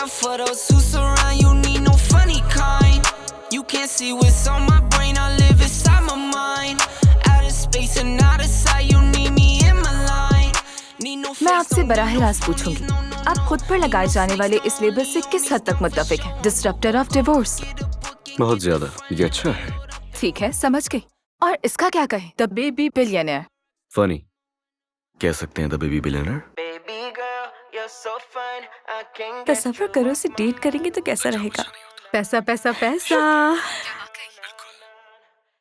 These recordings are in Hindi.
out for those who surround you, need no funny kind. You can't see what's on my brain, I live inside my mind. Out of space and out of sight, you need me in my line. Need no. मैं आपसे बराह रास्त पूछूंगी, आप खुद पर लगाए जाने वाले इस लेबल से किस हद तक मुत्तफिक हैं? Disruptor of divorce. बहुत ज्यादा। ये अच्छा है। ठीक है, समझ गई। और इसका क्या कहें? The baby billionaire. फनी कह सकते हैं, द बेबी बिलियनर। तसव्वुर करो उसे डेट करेंगे तो कैसा रहेगा? पैसा पैसा पैसा।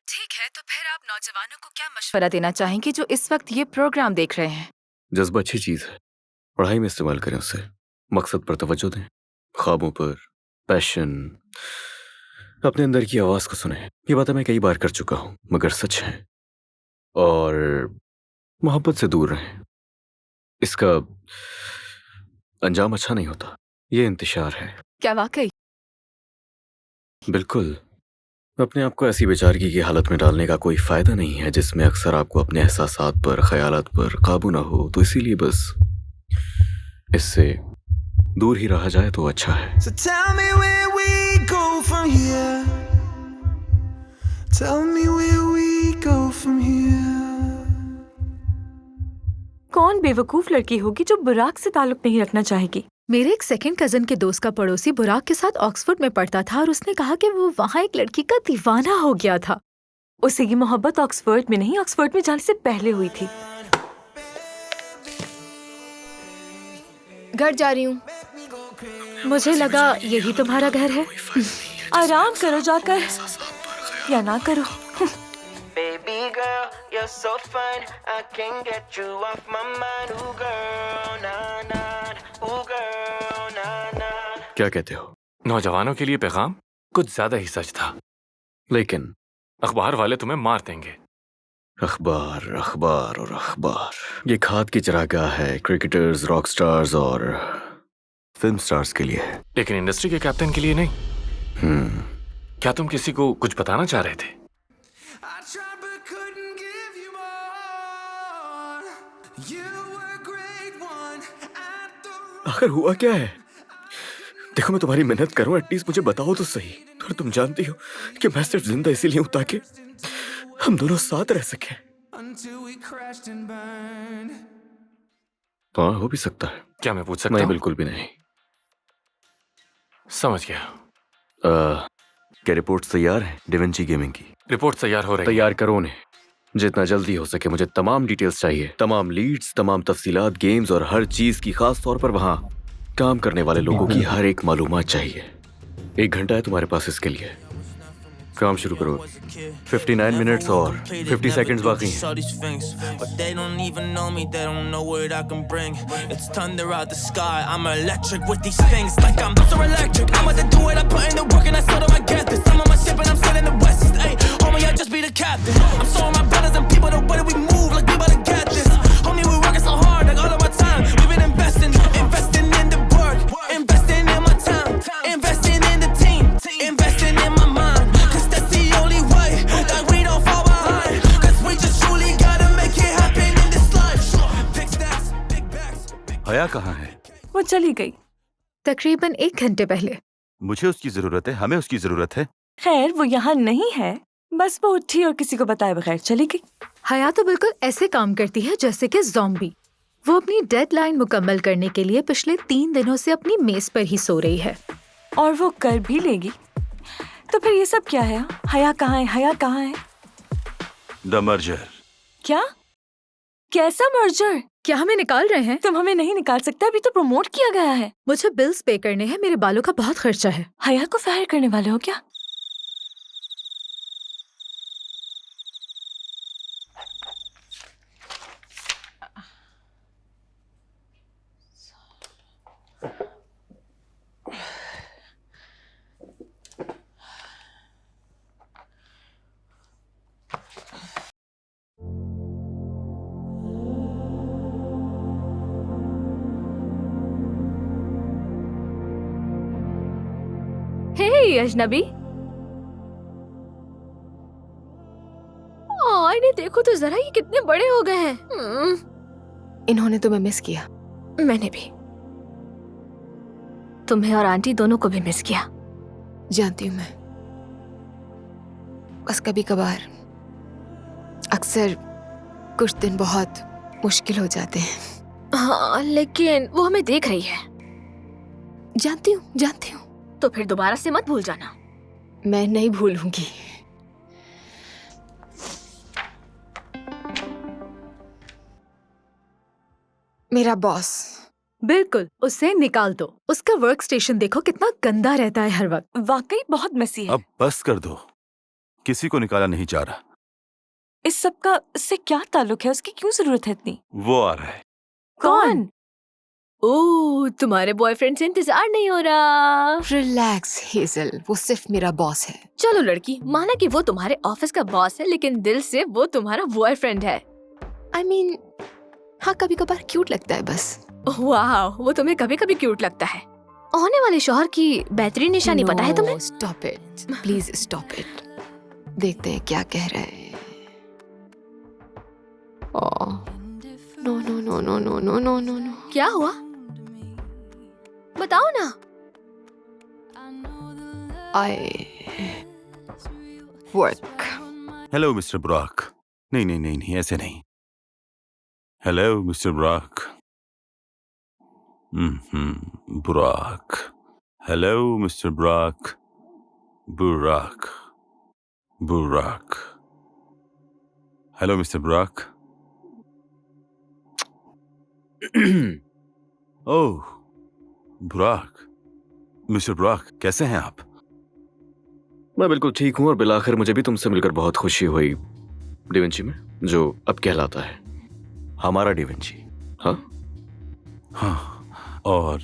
ठीक है, तो फिर आप नौजवानों को क्या मशवरा देना चाहेंगे जो इस वक्त ये प्रोग्राम देख रहे हैं? जज्बा अच्छी चीज है, पढ़ाई में इस्तेमाल करें उसे, मकसद पर तवज्जो दें, ख्वाबों पर, पैशन, अपने अंदर की आवाज को सुने। ये बातें मैं कई बार कर चुका हूं मगर सच है। और मोहब्बत से दूर रहें, इसका अंजाम अच्छा नहीं होता। ये इंतशार है। क्या वाकई? बिल्कुल। अपने आप को ऐसी बेचारगी की हालत में डालने का कोई फायदा नहीं है जिसमें अक्सर आपको अपने एहसासात पर, ख्यालात पर काबू ना हो। तो इसीलिए बस इससे दूर ही रहा जाए तो अच्छा है। So tell me where we go from here. Tell me where we go from here. कौन बेवकूफ लड़की होगी जो बुराक से ताल्लुक नहीं रखना चाहेगी? मेरे एक सेकंड कजन के दोस्त का पड़ोसी बुराक के साथ ऑक्सफोर्ड में पढ़ता था और उसने कहा कि वो वहाँ एक लड़की का दीवाना हो गया था। उसे की मोहब्बत ऑक्सफोर्ड में नहीं, ऑक्सफोर्ड में जाने से पहले हुई थी। घर जा रही हूँ। मुझे लगा यही तुम्हारा घर है। आराम करो जाकर, या ना करो। Baby girl, you're so fine. I can't get you off my mind. Ooh girl, nah nah. Ooh girl, nah nah. क्या कहते हो? नौजवानों के लिए पैगाम कुछ ज्यादा ही सच था। लेकिन अखबार वाले तुम्हें मार देंगे। अखबार, अखबार और अखबार, ये खाद की चरागाह है क्रिकेटर्स, रॉक स्टार्स और फिल्म स्टार्स के लिए है, लेकिन इंडस्ट्री के कैप्टन के लिए नहीं। क्या तुम किसी को कुछ बताना चाह रहे थे? I tried but couldn't give you more. You were a great one at the. आखिर हुआ क्या है? देखो मैं तुम्हारी मेहनत करूं, एटलीस्ट मुझे बताओ तो सही। और तुम जानती हो कि मैं सिर्फ जिंदा इसीलिए हूं ताकि हम दोनों साथ रह सकें। Until we crashed and burned. हाँ, हो भी सकता है। क्या मैं पूछ सकता नहीं, हूँ? बिल्कुल भी नहीं। समझ गया। क्या रिपोर्ट्स तैयार हैं डिविंची गेमिंग की? रिपोर्ट तैयार हो रही है। तैयार करो उन्हें जितना जल्दी हो सके। मुझे तमाम डिटेल्स चाहिए, तमाम लीड्स, तमाम तफसीलात, गेम्स और हर चीज की, खास तौर पर वहाँ काम करने वाले लोगों की हर एक मालूमात चाहिए। 1 घंटा है तुम्हारे पास इसके लिए। काम शुरू करो। 59 मिनट्स और 50 सेकंड्स बाकी हैं। But they don't even know me, they don't know what I can bring. It's thunder out the sky, I'm electric with these things. Like I'm so electric, I'm about to do it, I put in the work and I still don't get this. I'm on my ship and I'm still in the west. Ay, homie, I just be the captain. I'm showing my brothers and people the way that we move, like we about to get this. Homie, we working so hard, like all of our time. We've been investing in the work, investing in my time, investing in the team, investing in my mind. Cause that's the only way that we don't fall behind. Cause we just truly gotta make it happen in this life. Big stacks, big bags. हया कहाँ है? वो चली गई। तकरीबन 1 घंटे पहले। मुझे उसकी जरूरत है, हमें उसकी जरूरत है। खैर वो यहाँ नहीं है, बस वो उठी और किसी को बताए बगैर चली गई। हया तो बिल्कुल ऐसे काम करती है जैसे कि ज़ॉम्बी। वो अपनी डेडलाइन मुकम्मल करने के लिए पिछले 3 दिनों से अपनी मेज पर ही सो रही है। और वो कर भी लेगी। तो फिर ये सब क्या है? हया कहाँ है? हया कहाँ है? The merger. क्या? कैसा मर्जर? क्या हमें निकाल रहे हैं? तुम हमें नहीं निकाल सकते, अभी तो प्रमोट किया गया है। मुझे बिल्स पे करने हैं, मेरे बालों का बहुत खर्चा है। हया को फायर करने वाले हो क्या? हे अजनबी, इन्हें देखो तो जरा, ये कितने बड़े हो गए हैं। इन्होंने तुम्हें मिस किया। मैंने भी। तुम्हें और आंटी दोनों को भी मिस किया। जानती हूँ मैं, बस कभी कभार अक्सर कुछ दिन बहुत मुश्किल हो जाते हैं। हाँ, लेकिन वो हमें देख रही है। जानती हूँ। तो फिर दोबारा से मत भूल जाना। मैं नहीं भूलूंगी। मेरा बॉस। बिल्कुल, उसे निकाल दो। उसका वर्क स्टेशन देखो कितना गंदा रहता है हर वक्त। वाकई बहुत मेसी है। अब बस कर दो, किसी को निकाला नहीं जा रहा। इस सब का इससे क्या ताल्लुक है? उसकी क्यों जरूरत है इतनी? वो आ रहा है। कौन? ओह, तुम्हारे बॉयफ्रेंड से इंतजार नहीं हो रहा। रिलैक्स हेजल, वो सिर्फ मेरा बॉस है। चलो लड़की, माना कि वो तुम्हारे ऑफिस का बॉस है, लेकिन दिल से वो तुम्हारा बॉयफ्रेंड है। I mean, हाँ, कभी कभार क्यूट लगता है बस। वाह, वो तुम्हें कभी कभी क्यूट लगता है। होने वाले शौहर की बेहतरीन निशानी पता है तुम्हें? Stop it, please stop it. देखते हैं क्या कह रहा है। No no no no no no no no no. क्या हुआ? बताओ ना। I work. Hello mister Brock. नहीं नहीं नहीं नहीं, ऐसे नहीं। Hello mister Brock. Brock. Hello mister Brock. Burak. Burak. Hello mister Brock. Oh Brock. Mister Brock, कैसे हैं आप? मैं बिल्कुल ठीक हूँ और बिलाखिर मुझे भी तुमसे मिलकर बहुत खुशी हुई, डिविंची में, जो अब कहलाता है हमारा डिविंची। हाँ हाँ, और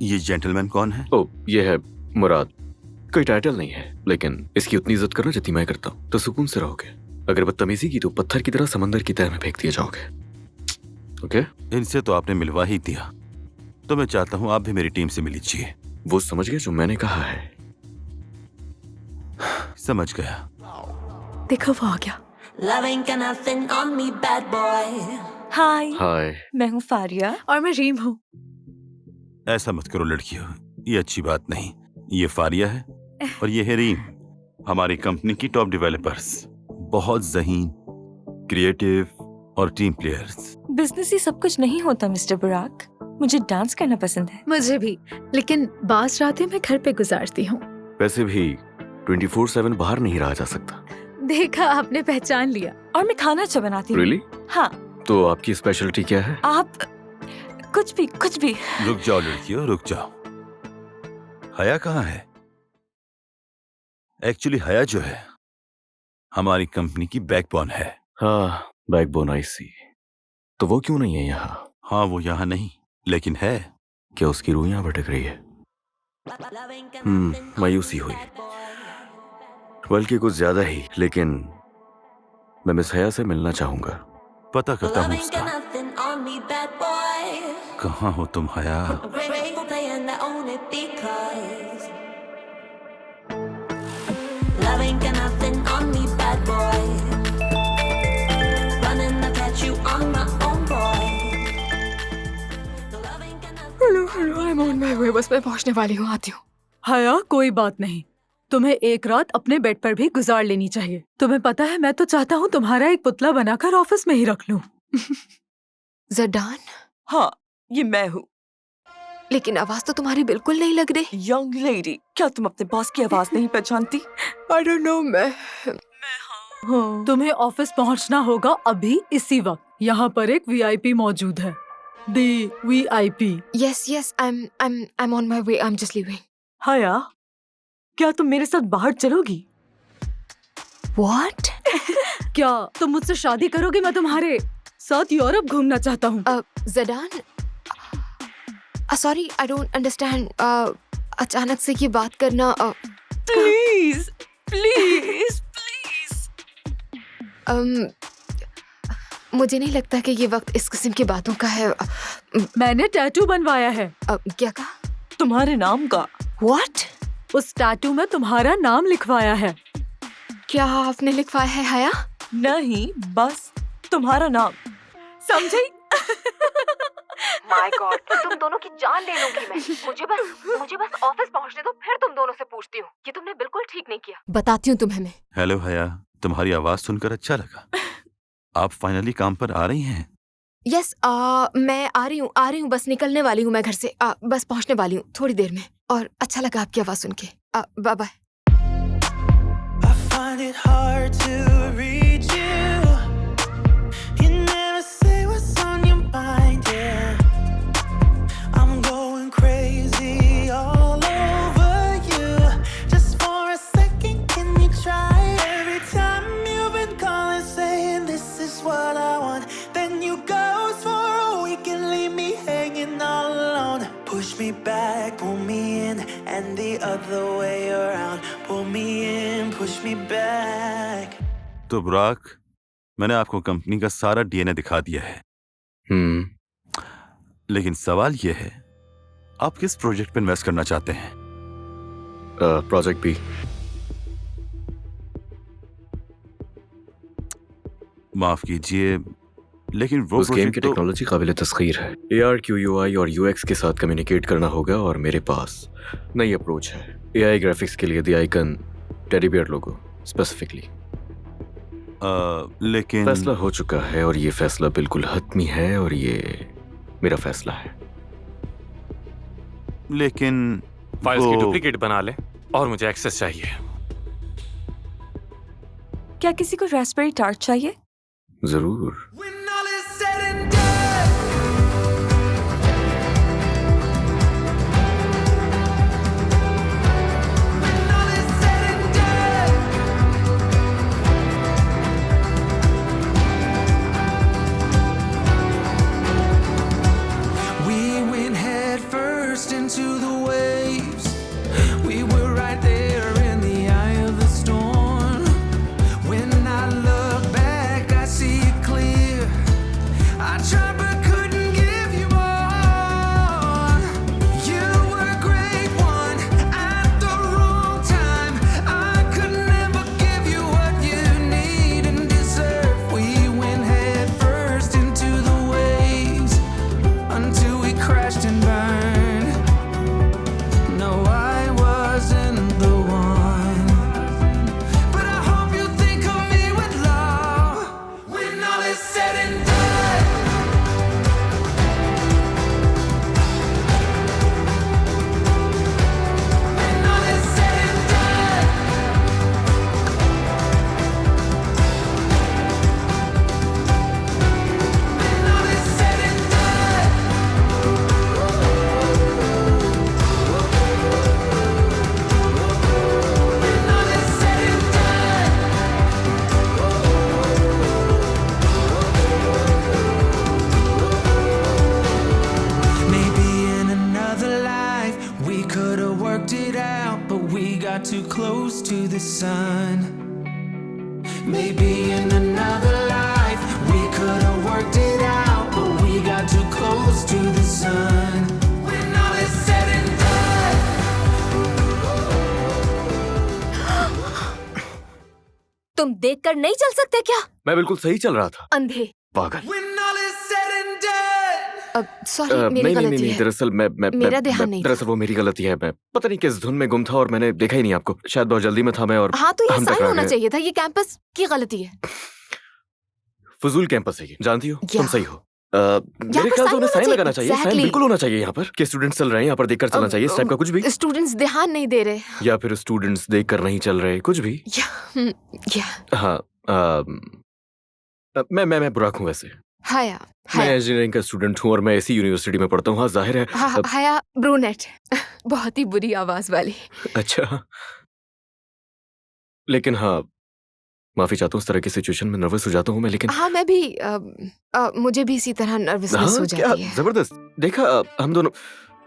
ये जेंटलमैन कौन है? ओ, ये है मुराद। कोई टाइटल नहीं है, लेकिन इसकी उतनी इज्जत करना जितनी मैं करता हूँ तो सुकून से रहोगे। अगर बदतमीजी की तो पत्थर की तरह समंदर की तह में फेंक दिए जाओगे। ओके? इनसे तो आपने मिलवा ही दिया, तो मैं चाहता हूँ आप भी मेरी टीम से मिल लीजिए। वो समझ गए जो मैंने कहा है? समझ गया। देखो वो आ गया। हाय, हाय। मैं हूँ फारिया। और मैं रीम हूँ। ऐसा मत करो लड़कियों, ये अच्छी बात नहीं। ये फारिया है और ये है रीम, हमारी कंपनी की टॉप डेवलपर्स। बहुत ज़हीन, क्रिएटिव और टीम प्लेयर्स। बिजनेस ही सब कुछ नहीं होता मिस्टर बुराक। मुझे डांस करना पसंद है। मुझे भी, लेकिन बास रातें मैं घर पे गुजारती हूँ। वैसे भी 24/7 बाहर नहीं रहा जा सकता। देखा, आपने पहचान लिया। और मैं खाना अच्छा बनाती हूँ। Really? हाँ। तो आपकी स्पेशलिटी क्या है? आप कुछ भी। रुक जाओ लड़कियों, रुक जाओ। हया कहाँ है? एक्चुअली हया जो है हमारी कंपनी की बैकबोन है। हाँ, बैकबोन, आई सी। तो वो क्यों नहीं है यहाँ? हाँ, वो यहाँ नहीं, लेकिन है। क्या उसकी रूह यहाँ भटक रही है? मायूसी हुई, बल्कि कुछ ज्यादा ही। लेकिन मैं मिस हया से मिलना चाहूंगा। पता करता हूँ उसका। कहाँ हो तुम हया? Hello, I am on my way. बस मैं पहुंचने वाली हूँ, आती हूँ। हया, कोई बात नहीं। तुम्हें एक रात अपने बेड पर भी गुजार लेनी चाहिए। तुम्हें पता है, मैं तो चाहता हूँ तुम्हारा एक पुतला बनाकर ऑफिस में ही रख लूं। जडान? हाँ, ये मैं हूँ। लेकिन आवाज तो तुम्हारी बिल्कुल नहीं लग रही। यंग लेडी, क्या तुम अपने बॉस की आवाज नहीं पहचानती? I don't know. मैं तुम्हें ऑफिस पहुंचना होगा अभी, इसी वक्त। यहाँ पर एक VIP मौजूद है। दी VIP। Yes, I am on my way. I am just leaving. हया, क्या तुम मेरे साथ बाहर चलोगी? व्हाट? क्या तुम मुझसे शादी करोगे? मैं तुम्हारे साथ यूरोप घूमना चाहता हूँ। जडान, सॉरी, आई डोंट अंडरस्टैंड। अचानक से ये बात करना। प्लीज। मुझे नहीं लगता कि ये वक्त इस किस्म की बातों का है। मैंने टैटू बनवाया है। क्या कहा? तुम्हारे नाम का। व्हाट? उस टैटू में तुम्हारा नाम लिखवाया है। क्या आपने लिखवाया है हया? नहीं, बस तुम्हारा नाम। समझी? माय गॉड, तुम दोनों की जान ले लूंगी मैं। मुझे बस ऑफिस पहुंचने दो, फिर तुम दोनों से पूछती हूँ। ये तुमने बिल्कुल ठीक नहीं किया। बताती हूँ तुम्हें मैं। हेलो हया, तुम्हारी आवाज सुनकर अच्छा लगा। आप फाइनली काम पर आ रही हैं? यस, मैं आ रही हूँ, बस निकलने वाली हूँ मैं घर से। बस पहुंचने वाली हूँ थोड़ी देर में। और अच्छा लगा आपकी आवाज सुन के। Bye bye. I find it hard to read you. You never say what's on your mind, yeah. I'm going crazy all over you. Just for a second, can you try? Every time you've been calling, saying this is what I want, then you ghost for a week and leave me hanging all alone. Push me back, pull me in, and the other way around. Pull me in, push me back. तो बुराक, मैंने आपको कंपनी का सारा डीएनए दिखा दिया है। लेकिन सवाल यह है, आप किस प्रोजेक्ट पे इन्वेस्ट करना चाहते हैं? Project B. माफ कीजिए, लेकिन वो उस गेम की प्रोजेक्ट तो टेक्नोलॉजी काबिल तस्खीर है। AR, QUI और UX के साथ कम्युनिकेट करना होगा और मेरे पास नई अप्रोच है। AI ग्राफिक्स के लिए the icon teddy bear logo specifically. लेकिन फैसला हो चुका है और ये फैसला बिल्कुल हतमी है और ये मेरा फैसला है। लेकिन फाइल्स की वो- डुप्लीकेट बना ले और मुझे एक्सेस चाहिए। क्या किसी को रास्पबेरी टार्ट चाहिए? जरूर। When all is said and done, when all is said and done, we went head first into the waves. We were right there in the eye of the storm. When I look back, I see it clear. I tried but couldn't give you more. You were a great one at the wrong time. I could never give you what you need and deserve. We went head first into the waves until we crashed and burned. No, I wasn't the one, but I hope you think of me with love when all is said and done. When all is said and done. When all is said and done. When all is said and done. Maybe in another life we could have worked it out, but we got too close to the sun. Maybe in another life we could have worked it out, but we got too close to the sun. When all is said and done. तुम देखकर नहीं चल सकते क्या? मैं बिल्कुल सही चल रहा था। अंधे। पागल। When all is said and done. Sorry, मेरी नहीं गलती है। दरअसल मेरा ध्यान नहीं था। दरअसल वो मेरी गलती है। मैं पता नहीं किस धुन में गुम था और मैंने देखा ही नहीं आपको। शायद बहुत जल्दी में था मैं और हाँ, तो ये हम साइन टकरा होना गए। चाहिए था। ये कैंपस की गलती है। फजूल कैंपस है ये, जानती हो? तुम या। सही हो। मेरे पर ख्याल से sign उन्हें होना साइन चाहिए। लगाना चाहिए। Sign Exactly. बिल्कुल होना चाहिए यहाँ पर कि स्टूडेंट्स चल रहे हैं, यहाँ पर देखकर चलना चाहिए। इस टाइप का कुछ भी, स्टूडेंट्स ध्यान नहीं दे रहे। या फिर स्टूडेंट्स देखकर नहीं चल रहे, कुछ भी। या हाँ, मैं बुराक हूँ वैसे। हया मैं इंजीनियरिंग का स्टूडेंट हूँ और मैं इसी यूनिवर्सिटी में पढ़ता हूँ। हाँ, जाहिर है। हया ब्रूनेट। बहुत ही बुरी आवाज वाली। अच्छा, लेकिन हाँ, माफी चाहता हूँ। इस तरह की सिचुएशन में नर्वस हो जाता हूँ मैं, लेकिन हाँ, मैं भी मुझे भी इसी तरह नर्वसनेस हो क्या जाती है। जबरदस्त। देखा, हम दोनों,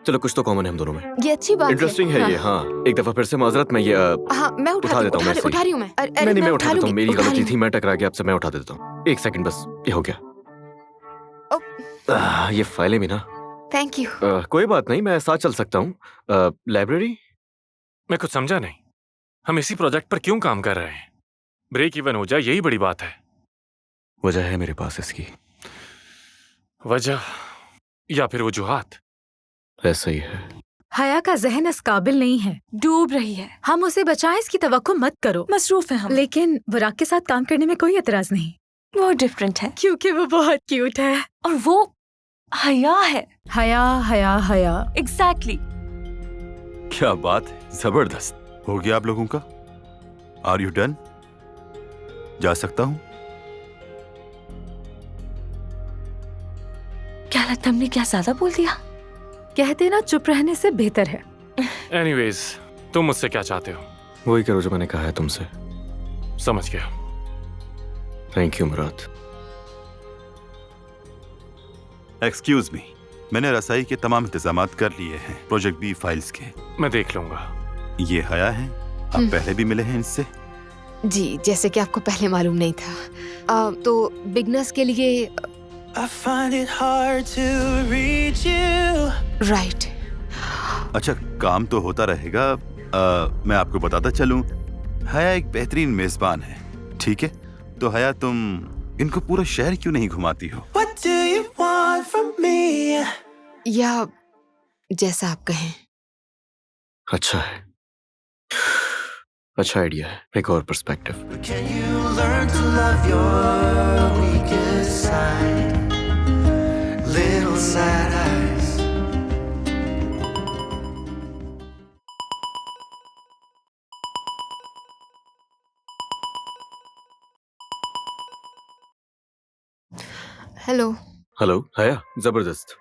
चलो कुछ तो कॉमन है हम दोनों में। ये अच्छी बात है। इंटरेस्टिंग है ये। हाँ, एक दफा फिर से माजरत, मैं ये हाँ, मैं उठा देता हूँ मैं उठा रही हूँ मैं। नहीं, मैं उठा देता हूँ। मेरी गलती लूंगी। थी, मैं टकरा गया आपसे। मैं उठा देता हूँ। एक सेकंड बस, ये हो गया। ये फाइलें भी ना। Thank you. कोई बात नहीं, मैं साथ चल सकता हूँ। लाइब्रेरी? मैं कुछ समझा नहीं। हम इसी प्रोजेक्ट पर क्यों काम कर रहे हैं? ब्रेक इवन हो जाए, यही बड़ी बात है। वजह है मेरे पास इसकी। वजह या फिर वजूहात? ऐसा ही है। हया का जहन इस काबिल नहीं है। डूब रही है। हम उसे बचाएं, इसकी तवक्को मत करो। मसरूफ है हम। लेकिन बुराक के साथ काम करने में कोई एतराज नहीं, वो डिफरेंट है क्योंकि वो बहुत क्यूट है। और वो हया है। हया हया हया। एग्जैक्टली। क्या बात है, जबरदस्त। हो गया आप लोगों का? Are you done? जा सकता हूं? क्या लगता हमने क्या ज्यादा बोल दिया? कहते ना चुप रहने से बेहतर है। एनीवेज, तुम मुझसे क्या चाहते हो? वही करो जो मैंने कहा है तुमसे। समझ गया। Thank you Murad. Excuse me, मैंने रसाई के तमाम इंतजामात कर लिए हैं प्रोजेक्ट बी फाइल्स के। मैं देख लूंगा। ये हया है, आप पहले भी मिले हैं इनसे? जी, जैसे कि आपको पहले मालूम नहीं था। तो बिगनर्स के लिए I find it hard to reach you. Right. अच्छा, काम तो होता रहेगा। मैं आपको बताता चलूं, हया एक बेहतरीन मेजबान है। ठीक है, तो हया तुम इनको पूरा शहर क्यों नहीं घुमाती हो? What do you want from me? या जैसा आप कहें। अच्छा है, अच्छा आइडिया है। एक और perspective. Can you learn to love your weakest side? Little sad eyes. Hello. Hello हया, जबरदस्त।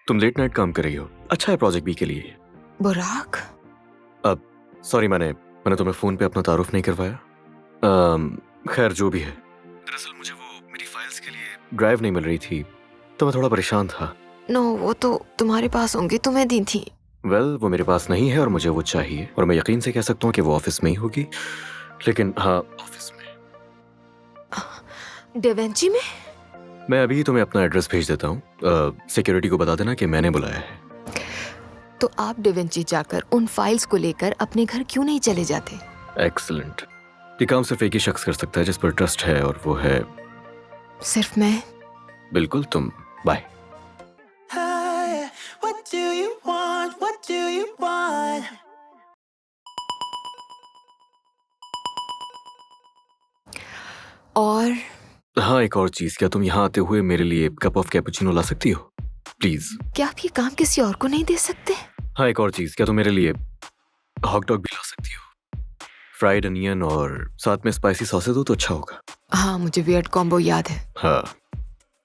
तुम लेट नाइट काम कर रही हो। अच्छा है प्रोजेक्ट बी के लिए। बुराक। अब सॉरी, मैंने तुम्हें फोन पे अपना तारुफ नहीं करवाया। खैर जो भी है, दरअसल मुझे वो मेरी फाइल्स के लिए ड्राइव नहीं मिल रही थी, तो मैं थोड़ा परेशान था। नो, वो तो तुम्हारे पास होंगी, तुम्हें दी थी। वेल, वो मेरे पास नहीं है और मुझे वो चाहिए, और मैं यकीन से कह सकता हूँ कि वो ऑफिस में ही होगी। लेकिन हाँ, ऑफिस में। डेवेंची में? मैं अभी तुम्हें अपना एड्रेस भेज देता हूँ। सिक्योरिटी को बता देना कि मैंने बुलाया है। तो आप डेवेंची जाकर उन फाइल्स को लेकर अपने घर क्यों नहीं चले जाते? एक्सीलेंट। ये काम सिर्फ एक ही शख्स कर सकता है जिस पर ट्रस्ट है, और वो है सिर्फ मैं। बिल्कुल तुम। Bye. Hi, what do you want? What do you want? और हाँ, एक और चीज, क्या तुम यहाँ आते हुए मेरे लिए कप ऑफ कैपुचिनो ला सकती हो प्लीज? क्या आप ये काम किसी और को नहीं दे सकते? हाँ, एक और चीज, क्या तुम मेरे लिए हॉट डॉग भी ला सकती हो? फ्राइड अनियन और साथ में स्पाइसी सॉसेज हो तो अच्छा होगा। हाँ, मुझे वियर्ड कॉम्बो याद है। हाँ,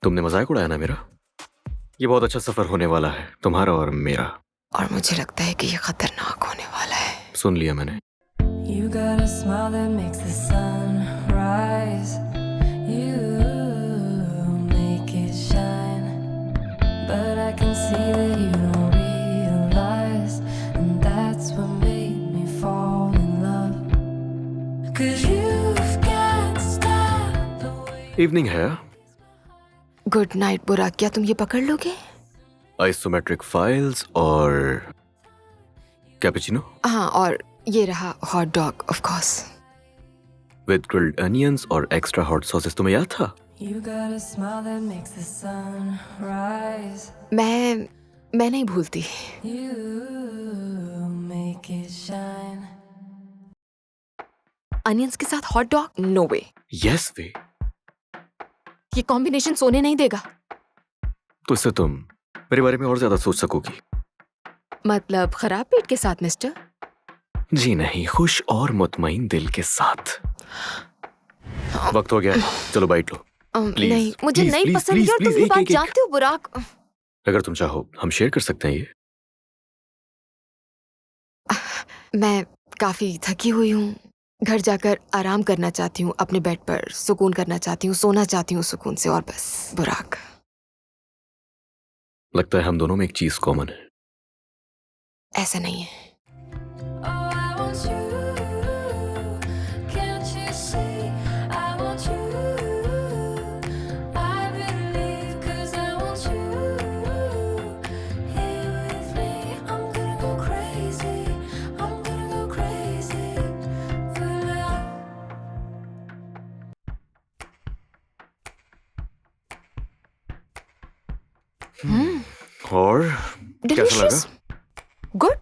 तुमने मजाक उड़ाया ना मेरा। ये बहुत अच्छा सफर होने वाला है, तुम्हारा और मेरा। और मुझे लगता है कि ये खतरनाक होने वाला है। सुन लिया मैंने। You got a smile that makes the sun rise. You make it shine. But I can see that you don't realize. And that's what made me fall in love. 'Cause you've got style the way. Evening है। गुड नाइट बुराक, क्या तुम ये पकड़ लोगे? आइसोमेट्रिक फाइल्स और कैपुचिनो हाँ, और ये रहा hot dog of course. With grilled onions और एक्स्ट्रा हॉट सॉसेस। तुम्हें याद था? You got a smile that makes the sun rise. मैं नहीं भूलती। You make it shine. Onions के साथ हॉट डॉग? नो वे। यस वे। ये कॉम्बिनेशन सोने नहीं देगा। तो इससे तुम मेरे बारे में और ज्यादा सोच सकोगी। मतलब खराब पेट के साथ मिस्टर? जी नहीं, खुश और मुतमईन दिल के साथ। वक्त हो गया, चलो बाइट लो। Please, नहीं, मुझे please, नहीं please, पसंद please, और तुम please, ये एक, बात एक, एक। जानते हो बुराक। अगर तुम चाहो हम शेयर कर सकते हैं ये। मैं काफी थकी हुई हूँ, घर जाकर आराम करना चाहती हूँ, अपने बेड पर सुकून करना चाहती हूँ, सोना चाहती हूँ सुकून से, और बस। बुराक, लगता है हम दोनों में एक चीज कॉमन है। ऐसा नहीं है। Oh, I want you. Can't you see? I want you. I believe 'cause I want you. Here with me, I'm gonna go crazy. I'm gonna go crazy for love. और कैसा लगा? Delicious, good.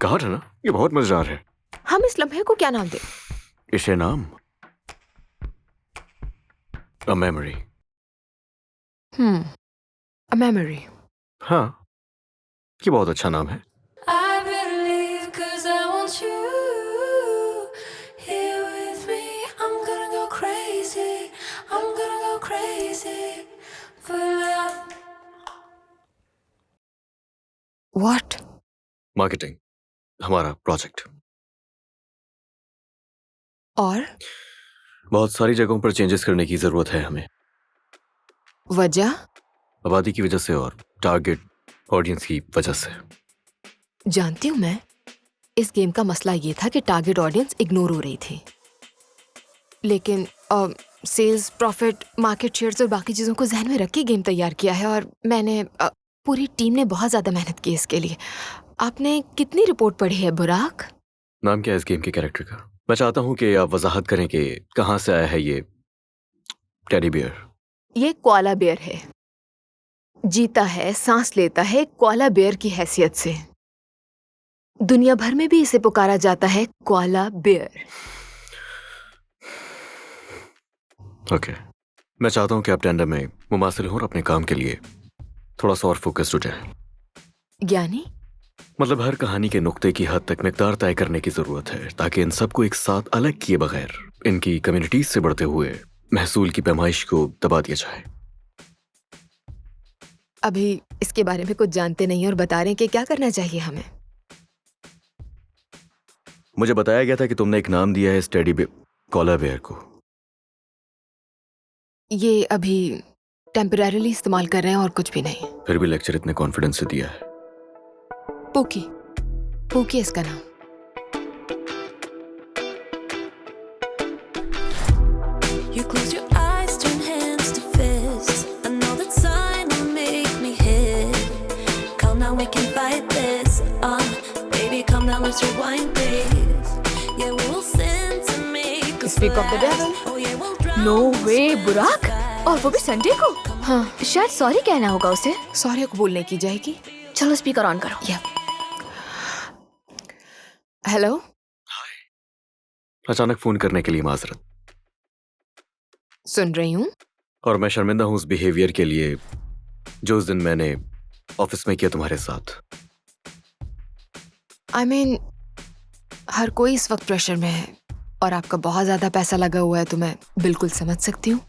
कहा था ना, ये बहुत मजेदार है। हम इस लम्हे को क्या नाम दें? इसे नाम अ मेमोरी। A memory. हाँ, ये बहुत अच्छा नाम है। I better leave 'cause I want you here with me. I'm gonna go crazy. I'm gonna go crazy for love. What? Marketing, हमारा प्रोजेक्ट। और बहुत सारी जगहों पर चेंजेस करने की जरूरत है हमें। वजह? आबादी की वजह से और टारगेट ऑडियंस की वजह से। जानती हूँ मैं, इस गेम का मसला ये था कि टारगेट ऑडियंस इग्नोर हो रही थी, लेकिन सेल्स, प्रॉफिट, मार्केट शेयर्स और बाकी चीज़ों को ध्यान में रख के गेम तैयार किया है। और मैंने पूरी टीम ने बहुत ज़्यादा मेहनत की इसके लिए। आपने कितनी रिपोर्ट पढ़ी है बुराक? नाम क्या है इस गेम के कैरेक्टर का? मैं चाहता हूँ कि आप वजाहत करें कि कहाँ से आया है ये टेडी बियर। ये कोआला बेयर है, जीता है, सांस लेता है कोआला बेयर की हैसियत से। दुनिया भर में भी इसे पुकारा जाता है कोआला बेयर। ओके, मैं चाहता हूँ कि आप टेंडर में मुमासिल हों और अपने काम के लिए थोड़ा सा और फोकस्ड हो जाए। यानी मतलब हर कहानी के नुक्ते की हद तक मिकदार तय करने की जरूरत है, ताकि इन सबको एक साथ अलग किए बगैर इनकी कम्युनिटीज से बढ़ते हुए महसूल की पैमाइश को दबा दिया जाए। अभी इसके बारे में कुछ जानते नहीं और बता रहे हैं कि क्या करना चाहिए हमें। मुझे बताया गया था कि तुमने एक नाम दिया है इस टेडी बियर, कोआला बेयर को। ये अभी टेम्परेरीली इस्तेमाल कर रहे हैं और कुछ भी नहीं। फिर भी लेक्चर इतने कॉन्फिडेंस से दिया है। पोकी, पोकी इसका नाम। You close your eyes, turn hands to fists. I know that sign will make me hit. Come now, we can fight this. Baby, come now, let's rewind this. Yeah, we will sin to make us Speak of the devil. Oh yeah, we'll drown. No way Burak, और वो भी संडे को। हाँ, शायद सॉरी कहना होगा उसे। सॉरी को बोलने की जाएगी। चलो स्पीकर ऑन करो। या हेलो। अचानक फोन करने के लिए माजरत। सुन रही हूँ। और मैं शर्मिंदा हूँ उस बिहेवियर के लिए जो उस दिन मैंने ऑफिस में किया तुम्हारे साथ। I mean, हर कोई इस वक्त प्रेशर में है और आपका बहुत ज्यादा पैसा लगा हुआ है, तो मैं बिल्कुल समझ सकती हूँ।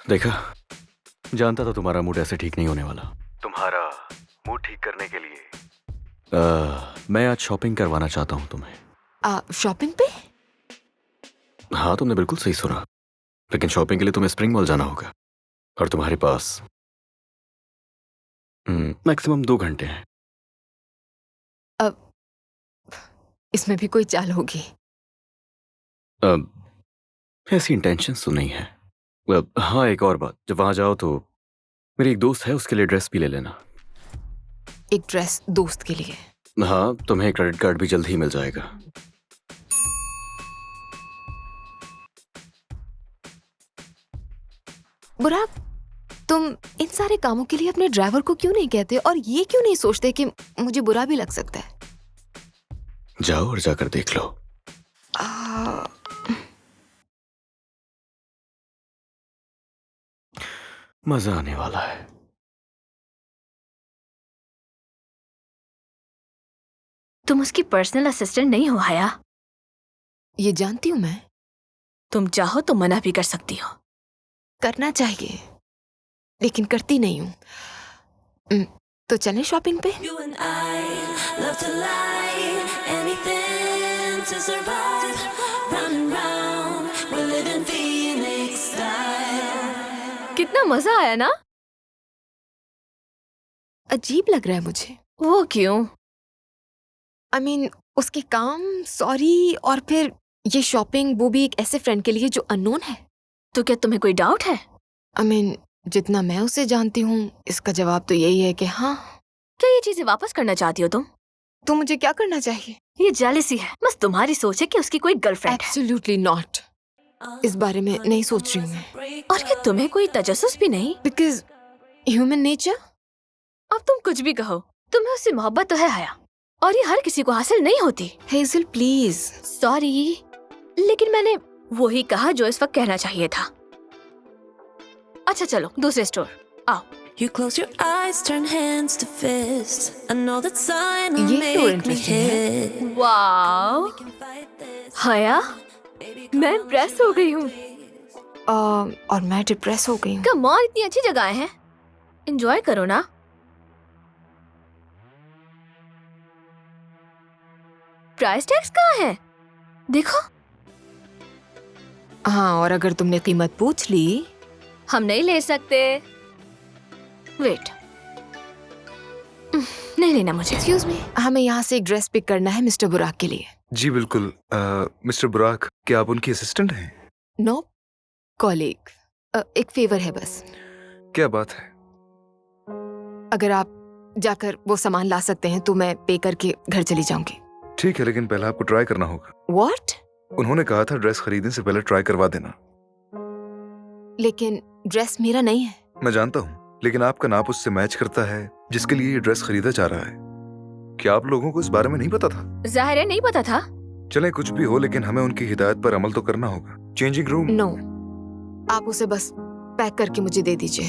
देखा, जानता था तुम्हारा मूड ऐसे ठीक नहीं होने वाला। तुम्हारा मूड ठीक करने के लिए मैं आज शॉपिंग करवाना चाहता हूँ तुम्हें। शॉपिंग पे? हाँ, तुमने बिल्कुल सही सुना, लेकिन शॉपिंग के लिए तुम्हें स्प्रिंग मॉल जाना होगा और तुम्हारे पास मैक्सिमम 2 घंटे हैं। अब इसमें भी कोई चाल होगी? ऐसी इंटेंशंस तो नहीं है। हाँ, एक और बात, जब वहां जाओ तो मेरी एक दोस्त है, उसके लिए ड्रेस भी ले लेना। एक ड्रेस दोस्त के लिए? हाँ, तुम्हें क्रेडिट कार्ड भी जल्द ही मिल जाएगा। बुराक, तुम इन सारे कामों के लिए अपने ड्राइवर को क्यों नहीं कहते और ये क्यों नहीं सोचते कि मुझे बुरा भी लग सकता है? जाओ और जाकर देख लो। मजा आने वाला है। तुम उसकी पर्सनल असिस्टेंट नहीं हो हया। ये जानती हूँ मैं। तुम चाहो तो मना भी कर सकती हो। करना चाहिए, लेकिन करती नहीं हूँ। तो चलें शॉपिंग पे? You and I love to lie, anything to survive. Round and round, we live in Phoenix style. कितना मजा आया ना? अजीब लग रहा है मुझे। वो क्यों? I mean, उसके काम, सॉरी, और फिर ये शॉपिंग, वो भी एक ऐसे फ्रेंड के लिए जो अननोन है। तो क्या तुम्हें कोई डाउट है? I mean, जितना मैं उसे जानती हूँ, इसका जवाब तो यही है कि हाँ। क्या ये चीजें वापस करना चाहती हो तुम? तो मुझे क्या करना चाहिए? ये जेलसी है, बस तुम्हारी सोच है कि उसकी कोई गर्लफ्रेंड है। Absolutely not. इस बारे में नहीं सोच रही हूँ मैं। और क्या तुम्हें कोई तजस्सुस भी नहीं? Because human nature? अब तुम कुछ भी कहो, तुम्हें उससे मोहब्बत तो है हया, और ये हर किसी को हासिल नहीं होती। Hazel please. सॉरी, लेकिन मैंने वही कहा जो इस वक्त कहना चाहिए था। अच्छा चलो दूसरे स्टोर आओ। You close your eyes, turn hands to fists. I know that sign will ये तो make me interesting है। hit. Wow Can fight this. हया, मैं इम्प्रेस हो गई हूँ। और मैं डिप्रेस हो गई हूँ। कम ऑन, इतनी अच्छी जगह है, एंजॉय करो ना। प्राइस टैक्स कहाँ है? देखो। हाँ, और अगर तुमने कीमत पूछ ली। हम नहीं ले सकते। वेट, नहीं लेना मुझे। एक्सक्यूज मी, हमें यहाँ से एक ड्रेस पिक करना है मिस्टर बुराक के लिए। जी बिल्कुल। मिस्टर बुराक, क्या आप उनकी असिस्टेंट हैं? No, colleague. एक फेवर है बस। क्या बात है? अगर आप जाकर वो सामान ला सकते हैं तो मैं पे करके घर चली जाऊंगी। ठीक है, लेकिन पहले आपको ट्राई करना होगा। व्हाट? उन्होंने कहा था ड्रेस खरीदने से पहले ट्राई करवा देना। लेकिन ड्रेस मेरा नहीं है। मैं जानता हूँ, लेकिन आपका नाप उससे मैच करता है जिसके लिए ये ड्रेस खरीदा जा रहा है। क्या आप लोगों को इस बारे में नहीं पता था? जाहिर है नहीं पता था। चलें कुछ भी हो, लेकिन हमें उनकी हिदायत पर अमल तो करना होगा। Changing room. नो, आप उसे बस पैक करके मुझे दे दीजिए।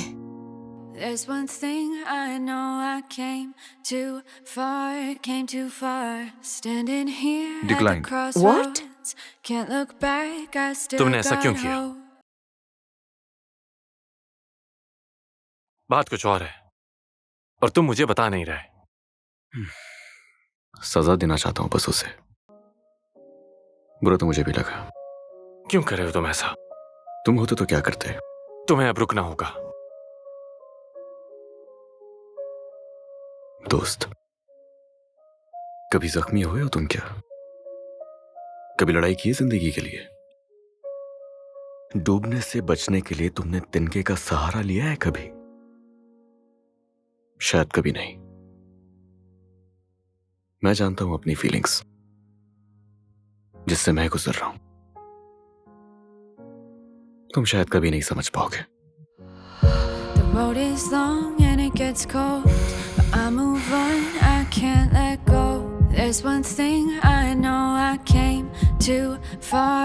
There's one thing I know, I came too far, standing here at the Declined. crossroads. Can't look back, I still तुमने ऐसा क्यों got किया? hope. बात कुछ और है और तुम मुझे बता नहीं रहे। सजा देना चाहता हूं बस उसे। बुरा तो मुझे भी लगा। क्यों कर रहे हो तुम ऐसा? तुम होते तो क्या करते? तुम्हें अब रुकना होगा। दोस्त, कभी जख्मी हुए हो तुम क्या? कभी लड़ाई की है जिंदगी के लिए? डूबने से बचने के लिए तुमने तिनके का सहारा लिया है कभी? शायद कभी नहीं। मैं जानता हूं अपनी फीलिंग्स, जिससे मैं गुजर रहा हूं। तुम शायद कभी नहीं समझ पाओगे। The road is long and it gets cold, but I move on, I can't let go. There's one thing I know, I came too far,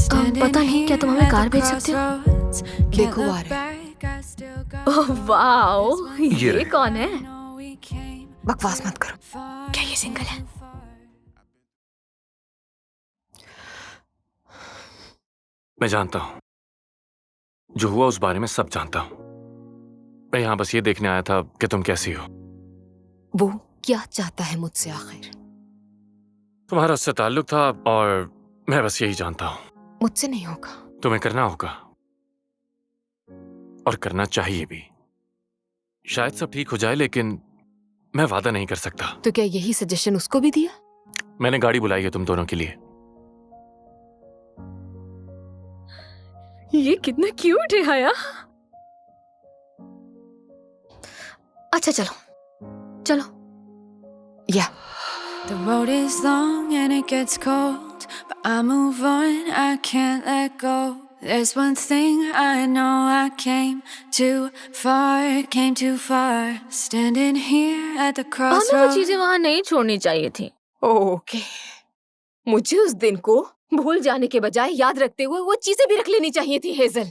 standing पता नहीं, क्या तुम हमें here कार at भेज the सकते हो? crossroads. Can't देखो look आ रहे हैं। back, I still got oh wow, ये रहे। कौन है? know we came बकवास मत करो। far, क्या ये सिंगल है? far. मैं जानता हूं, जो हुआ उस बारे में सब जानता हूं। मैं यहां बस ये देखने आया था कि तुम कैसी हो। वो क्या चाहता है मुझसे आखिर? तुम्हारा उससे ताल्लुक था और मैं बस यही जानता हूं। मुझसे नहीं होगा। तुम्हें करना होगा और करना चाहिए भी। शायद सब ठीक हो जाए, लेकिन मैं वादा नहीं कर सकता। तो क्या यही सजेशन उसको भी दिया? मैंने गाड़ी बुलाई है तुम दोनों के लिए। ये कितना क्यूट है हया। अच्छा चलो चलो। या The road is long and it gets cold, but I move on, I can't let go. There's one thing I know, I came too far, standing here at the हमें वो crossroads. चीजें वहाँ नहीं छोड़नी चाहिए थी। ओके, मुझे उस दिन को भूल जाने के बजाय याद रखते हुए वो चीजें भी रख लेनी चाहिए थी हेजल।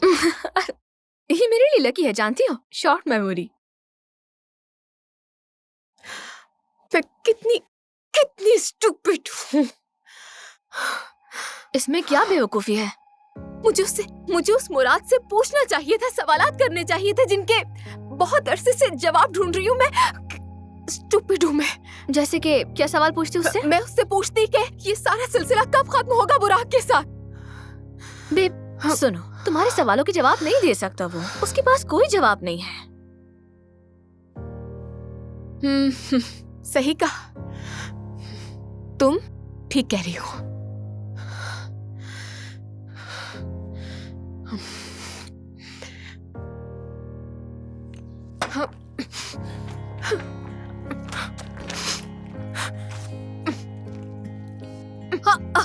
ये मेरे लिए लकी है, जानती हो, शॉर्ट मेमोरी। मैं कितनी स्टूपिड हूँ। इसमें क्या बेवकूफी है? मुझे उस मुराद से पूछना चाहिए था, सवालात करने चाहिए थे जिनके बहुत अरसे से जवाब ढूंढ रही हूँ मैं। स्टूपिड हूँ मैं। जैसे कि क्या सवाल पूछती उससे? मैं उससे पूछती कि ये सारा सिलसिला कब खत्म होगा बुराक के साथ। बेब सुनो, तुम्हारे सवालों के जवाब नहीं दे सकता वो, उसके पास कोई जवाब नहीं है। सही कहा, तुम ठीक कह रही हो।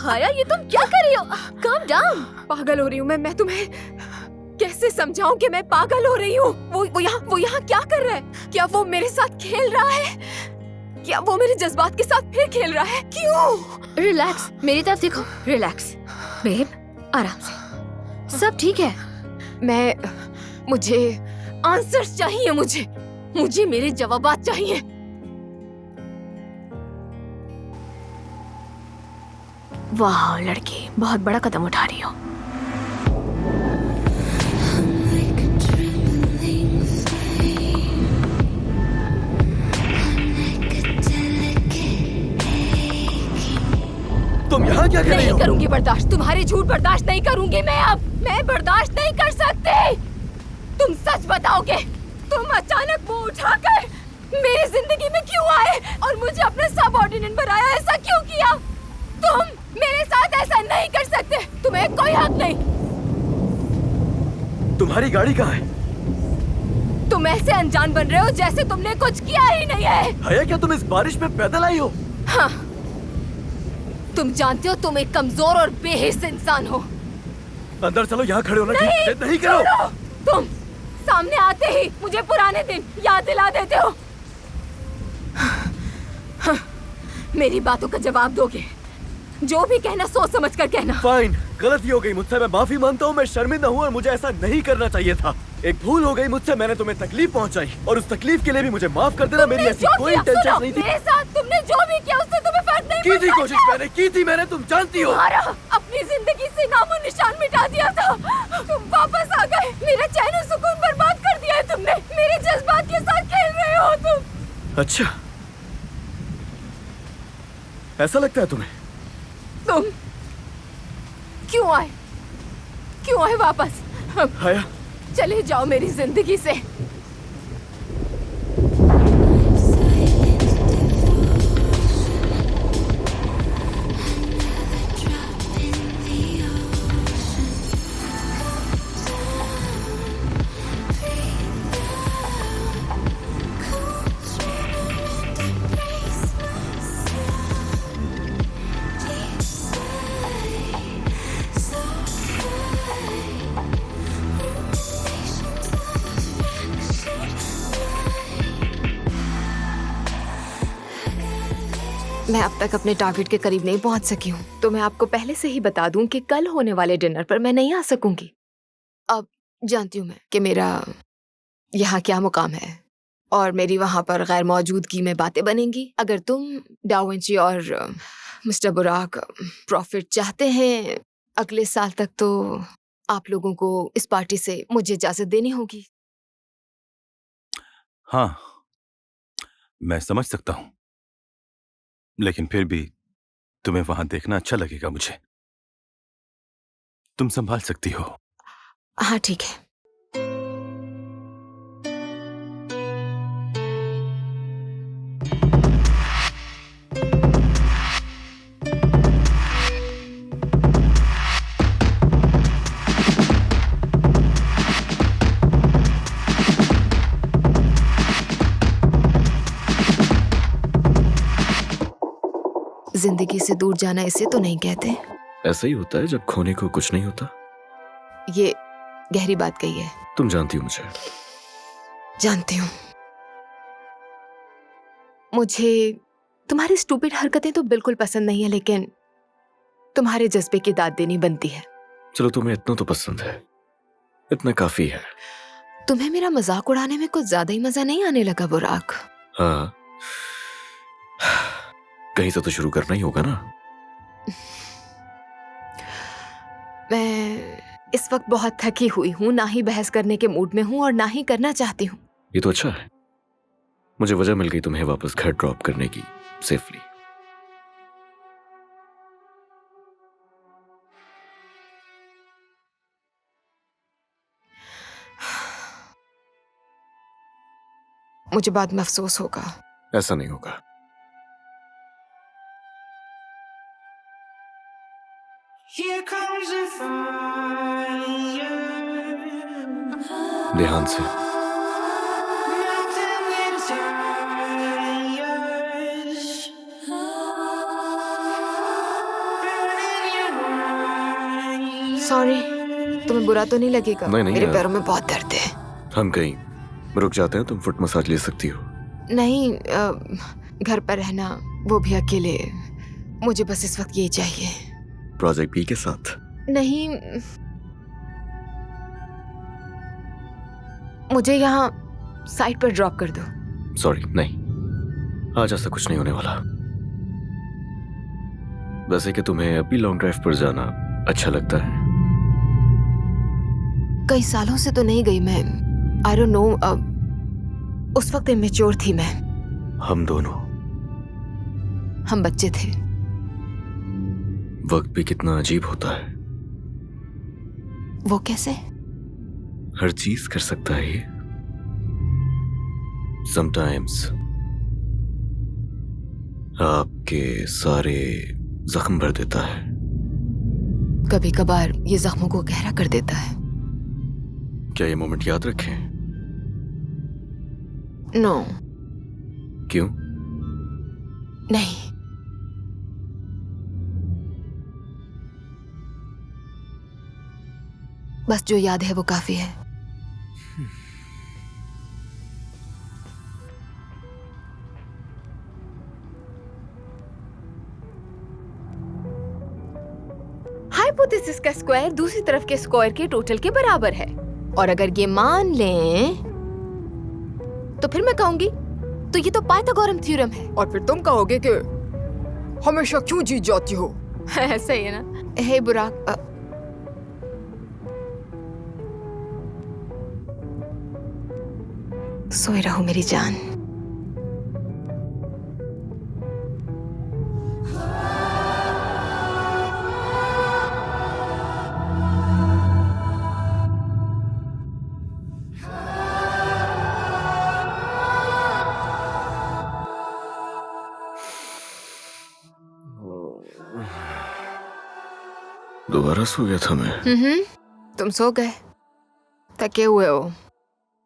हया, ये तुम क्या कर रही हो? Calm down। पागल हो रही हूँ मैं तुम्हें कैसे उसे समझाऊं कि मैं पागल हो रही हूँ? वो यहाँ क्या कर रहा है? क्या वो मेरे साथ खेल रहा है? क्या वो मेरे जज्बात के साथ फिर खेल रहा है? क्यों? रिलैक्स, मेरी तरफ देखो। रिलैक्स बेब, आराम से, सब ठीक है। मुझे आंसर्स चाहिए। मुझे मेरे जवाबात चाहिए। वाह लड़की, बहुत बड़ा कदम उठा रही हो। तुम यहाँ क्या कर रही नहीं हो? करूंगी बर्दाश्त, तुम्हारे झूठ बर्दाश्त नहीं करूंगी मैं अब। मैं बर्दाश्त नहीं कर सकती। तुम सच बताओगे? तुम अचानक वो उठाकर मेरी जिंदगी में क्यों आए और मुझे अपना सबऑर्डिनेट बनाया? ऐसा क्यों किया? तुम मेरे साथ ऐसा नहीं कर सकते। तुम्हें कोई हक नहीं। तुम्हारी गाड़ी कहाँ है? तुम ऐसे अनजान बन रहे हो जैसे तुमने कुछ किया ही नहीं है। हया, क्या तुम इस बारिश में पैदल आई हो? हाँ, तुम जानते हो तुम एक कमजोर और बेहिस इंसान हो। अंदर चलो, यहाँ खड़े होना ठीक नहीं करो। छोड़ो। तुम सामने आते ही मुझे पुराने दिन याद दिला देते हो। हाँ, मेरी बातों का जवाब दोगे? जो भी कहना सोच समझ कर कहना। फाइन, गलती हो गई मुझसे, मैं माफी मानता हूँ। मैं शर्मिंदा हूँ और मुझे ऐसा नहीं करना चाहिए था। एक भूल हो गई मुझसे, मैंने तुम्हें तकलीफ पहुँचाई और उस तकलीफ के लिए भी मुझे माफ कर देना। मेरी ऐसी कोई इंटेंशन नहीं थी। मेरे साथ तुमने जो भी किया उससे तुम्हें फर्क नहीं की थी कोशिश, मैंने की थी, तुम जानती हो। अपनी जिंदगी से नामो निशान मिटा दिया था। तुम वापस आ गए, मेरा चैन और सुकून बर्बाद कर दिया है तुमने। मेरे जज्बात के साथ खेल रहे हो तुम। अच्छा, ऐसा लगता है तुम्हें? तुम क्यों आए वापस? हया, चले जाओ मेरी जिंदगी से। मैं अब तक अपने टारगेट के करीब नहीं पहुंच सकी हूँ, तो मैं आपको पहले से ही बता दूं कि कल होने वाले डिनर पर मैं नहीं आ सकूंगी। अब जानती हूँ मैं कि मेरा यहाँ क्या मुकाम है और मेरी वहां पर गैर मौजूदगी में बातें बनेंगी। अगर तुम, डा विंची और मिस्टर बुराक प्रॉफिट चाहते हैं अगले साल तक, तो आप लोगों को इस पार्टी से मुझे इजाजत देनी होगी। हाँ, मैं समझ सकता हूँ, लेकिन फिर भी तुम्हें वहां देखना अच्छा लगेगा मुझे। तुम संभाल सकती हो। हाँ ठीक है। जिंदगी से दूर जाना इसे तो नहीं कहते। ऐसा ही होता है जब खोने को कुछ नहीं होता। ये गहरी बात कही है। तुम जानती हो मुझे। जानती हूँ। मुझे तुम्हारी स्टूपिड हरकतें तो बिल्कुल पसंद नहीं है, लेकिन तुम्हारे जज्बे की दाद देनी बनती है। चलो, तुम्हें इतना तो पसंद है, इतना काफी है। तुम्हें मेरा मजाक उड़ाने में कुछ ज्यादा ही मजा नहीं आने लगा बुराक? हाँ, कहीं से तो शुरू करना ही होगा ना। मैं इस वक्त बहुत थकी हुई हूँ, ना ही बहस करने के मूड में हूँ और ना ही करना चाहती हूँ। ये तो अच्छा है, मुझे वजह मिल गई तुम्हें वापस घर ड्रॉप करने की, सेफली। मुझे बाद में अफसोस होगा। ऐसा नहीं होगा। ध्यान से। सॉरी, तुम्हें तुम्हें बुरा तो नहीं लगेगा? नहीं, नहीं मेरे यार। पैरों में बहुत दर्द है। हम कहीं रुक जाते हैं, तुम फुट मसाज ले सकती हो। नहीं, घर पर रहना, वो भी अकेले। मुझे बस इस वक्त यही चाहिए। प्रोजेक्ट बी के साथ? नहीं, मुझे यहाँ साइट पर ड्रॉप कर दो। सॉरी, नहीं, आज ऐसा कुछ नहीं होने वाला। वैसे कि तुम्हें अभी लॉन्ग ड्राइव पर जाना अच्छा लगता है? कई सालों से तो नहीं गई मैं। आई डोंट नो, उस वक्त इमेच्योर थी मैं। हम दोनों, हम बच्चे थे। वक्त भी कितना अजीब होता है। वो कैसे? हर चीज कर सकता है ये। समटाइम्स आपके सारे जख्म भर देता है। कभी कभार ये जख्मों को गहरा कर देता है। क्या ये मोमेंट याद रखें? नो। क्यों? नहीं। बस जो याद है वो काफी है। हाइपोथेसिस का स्क्वायर दूसरी तरफ के स्क्वायर के टोटल के बराबर है, और अगर ये मान लें तो फिर मैं कहूंगी तो ये तो पाइथागोरम थ्योरम है, और फिर तुम कहोगे कि हमेशा क्यों जीत जाती हो। सही है ना? हे बुराक, सोए रहो मेरी जान। दोबारा सो गया था मैं। तुम सो गए, थके हुए हो,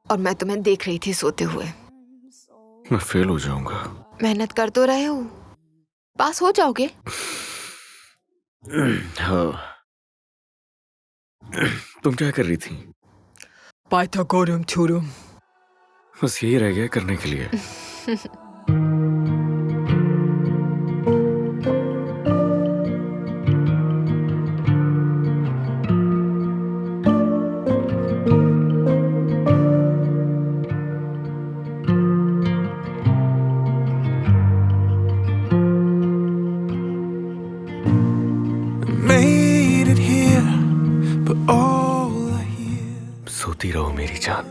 और मैं तुम्हें देख रही थी सोते हुए। मैं फेल हो जाऊंगा। मेहनत कर तो रहे हो, पास हो जाओगे। हाँ। तुम क्या कर रही थी? पाइथागोरम थ्योरम। बस यही रह गया करने के लिए। Made it here, but all I hear सोती रहो मेरी जान,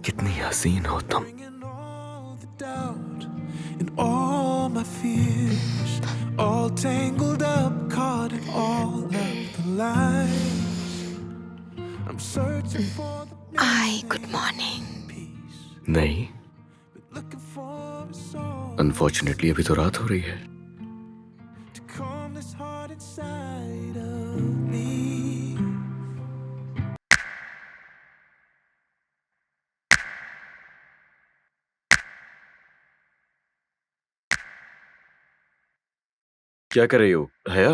कितनी हसीन हो तुम। all the doubt and all my fears, all tangled up, caught in all of the lies. I'm searching for the I good morning. peace, नहीं, looking for a soul unfortunately अभी तो रात हो रही है। to calm this heart inside of me. क्या कर रही हो हया?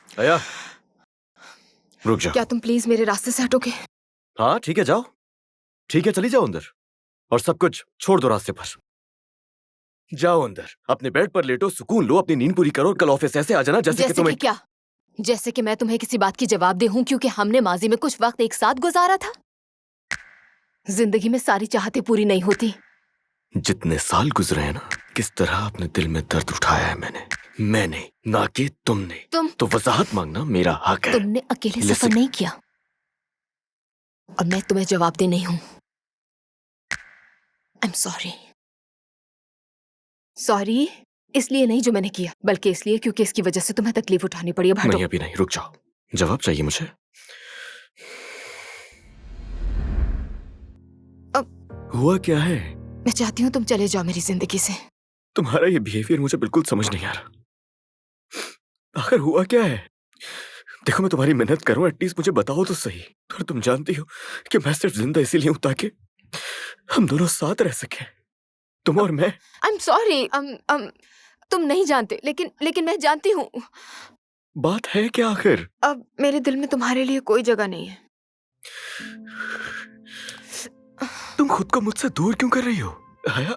हया, रुक जाओ। क्या तुम प्लीज मेरे रास्ते से हटोगे? हाँ ठीक है, जाओ। ठीक है, चली जाओ अंदर, और सब कुछ छोड़ दो रास्ते पर। जाओ अंदर, अपने बेड पर लेटो, सुकून लो, अपनी नींद पूरी करो, और कल ऑफिस ऐसे आ जाना जैसे कि तुम्हें। क्या? जैसे कि मैं तुम्हें किसी बात की जवाबदेह हूं क्योंकि हमने माजी में कुछ वक्त एक साथ गुजारा था। जिंदगी में सारी चाहतें पूरी नहीं होती। जितने साल गुजरे हैं ना, किस तरह अपने दिल में दर्द उठाया है मैंने, ना कि तुमने। तुम तो वजाहत मांगना मेरा हक है। तुमने अकेले Listen. सफर नहीं किया, और मैं तुम्हें जवाबदेह नहीं हूं। I am sorry. सॉरी इसलिए नहीं जो मैंने किया, बल्कि इसलिए क्योंकि इसकी वजह से तुम्हें तकलीफ उठानी पड़ी। अब हटो। नहीं, अभी नहीं, रुक जाओ। जवाब चाहिए मुझे। हुआ क्या है? मैं चाहती हूँ तुम चले जाओ मेरी जिंदगी से। तुम्हारा ये बिहेवियर मुझे बिल्कुल समझ नहीं आ रहा। आखिर हुआ क्या है? देखो, मैं तुम्हारी मेहनत करूं, एटलीस्ट मुझे बताओ तो सही। और तुम जानती हो कि मैं सिर्फ जिंदा इसीलिए हूं ताकि हम दोनों साथ रह सके, तुम और मैं। I am sorry. तुम नहीं जानते, लेकिन मैं जानती हूँ। बात है क्या आखिर? अब मेरे दिल में तुम्हारे लिए कोई जगह नहीं है। तुम खुद को मुझसे दूर क्यों कर रही हो हया?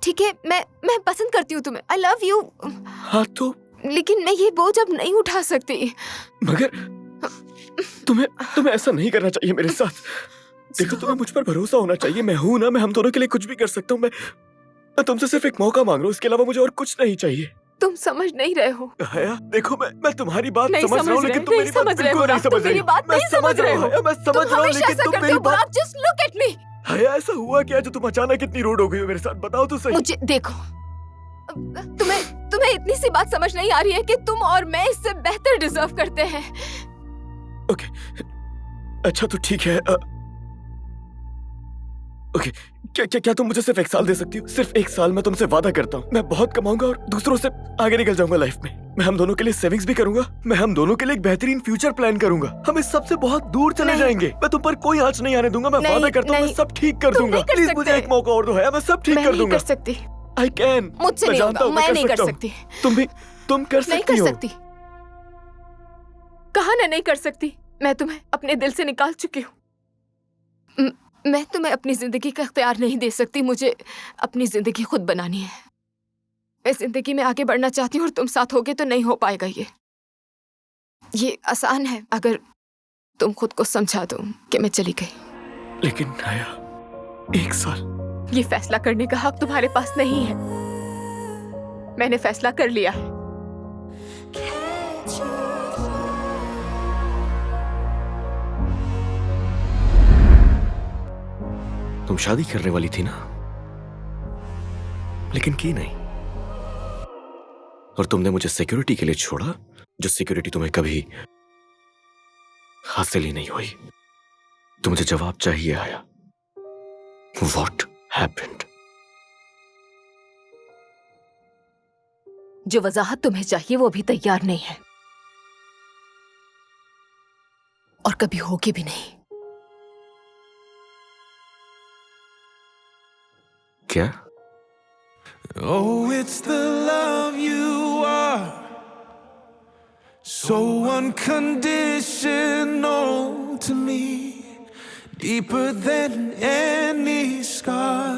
ठीक है, मैं पसंद करती हूँ तुम्हें, आई लव यू। हाँ तो लेकिन मैं ये बोझ अब नहीं उठा सकती। मगर तुम्हें ऐसा नहीं करना चाहिए मेरे साथ। देखो, तुम्हें मुझ पर भरोसा होना चाहिए। मैं हूं ना, मैं हम दोनों के लिए कुछ भी कर सकता हूँ। मैं तुमसे सिर्फ एक मौका मांग रहा हूँ, इसके अलावा मुझे और कुछ नहीं चाहिए। तुम समझ नहीं रहे हो। हया, देखो मैं तुम्हारी बात नहीं समझ रहा हूँ, लेकिन तुम मेरी बात बिल्कुल नहीं समझ रही हो। मैं समझ रहे हो। मैं समझ रहा हूँ, लेकिन तुम मेरी बात। Just look at me. हया, ऐसा हुआ क्या जो तुम अचानक इतनी रूड हो गई हो मेरे साथ? बताओ तो सही। मुझे देखो, तुम्हें इतनी सी बात समझ नहीं आ रही है कि तुम और मैं इससे बेहतर डिजर्व करते हैं। ओके, अच्छा तो ठीक है। ओके, क्या तुम मुझे सिर्फ 1 साल दे सकती हो? सिर्फ 1 साल, मैं तुमसे वादा करता हूँ। मैं बहुत कमाऊंगा और दूसरों से आगे निकल जाऊंगा लाइफ में। मैं हम दोनों के लिए सेविंग्स भी करूंगा। मैं हम दोनों के लिए एक बेहतरीन फ्यूचर प्लान करूंगा। हम इस सब से बहुत दूर चले जाएंगे। मैं तुम पर कोई आंच नहीं आने दूंगा। मैं वादा करता हूँ, मैं सब ठीक कर दूंगा। प्लीज मुझे एक मौका और दो है, मैं सब ठीक कर दूंगा। कर सकती। I can. मुझसे नहीं होगा, मैं नहीं कर सकती। तुम कर सकती हो। कहा ना नहीं कर सकती। मैं तुम्हें अपने दिल से निकाल चुकी हूँ। मैं तुम्हें अपनी जिंदगी का इख्तियार नहीं दे सकती। मुझे अपनी जिंदगी खुद बनानी है। मैं जिंदगी में आगे बढ़ना चाहती हूँ और तुम साथ होगे तो नहीं हो पाएगा। ये आसान है अगर तुम खुद को समझा दो कि मैं चली गई। लेकिन हया, 1 साल। ये फैसला करने का हक तुम्हारे पास नहीं है। मैंने फैसला कर लिया है। तुम शादी करने वाली थी ना, लेकिन की नहीं। और तुमने मुझे सिक्योरिटी के लिए छोड़ा, जो सिक्योरिटी तुम्हें कभी हासिल ही नहीं हुई। तो मुझे जवाब चाहिए आया। What happened? जो वजाहत तुम्हें चाहिए वो अभी तैयार नहीं है और कभी होगी भी नहीं। क्या? Oh, it's the love you are, so unconditional to me, deeper than any scar,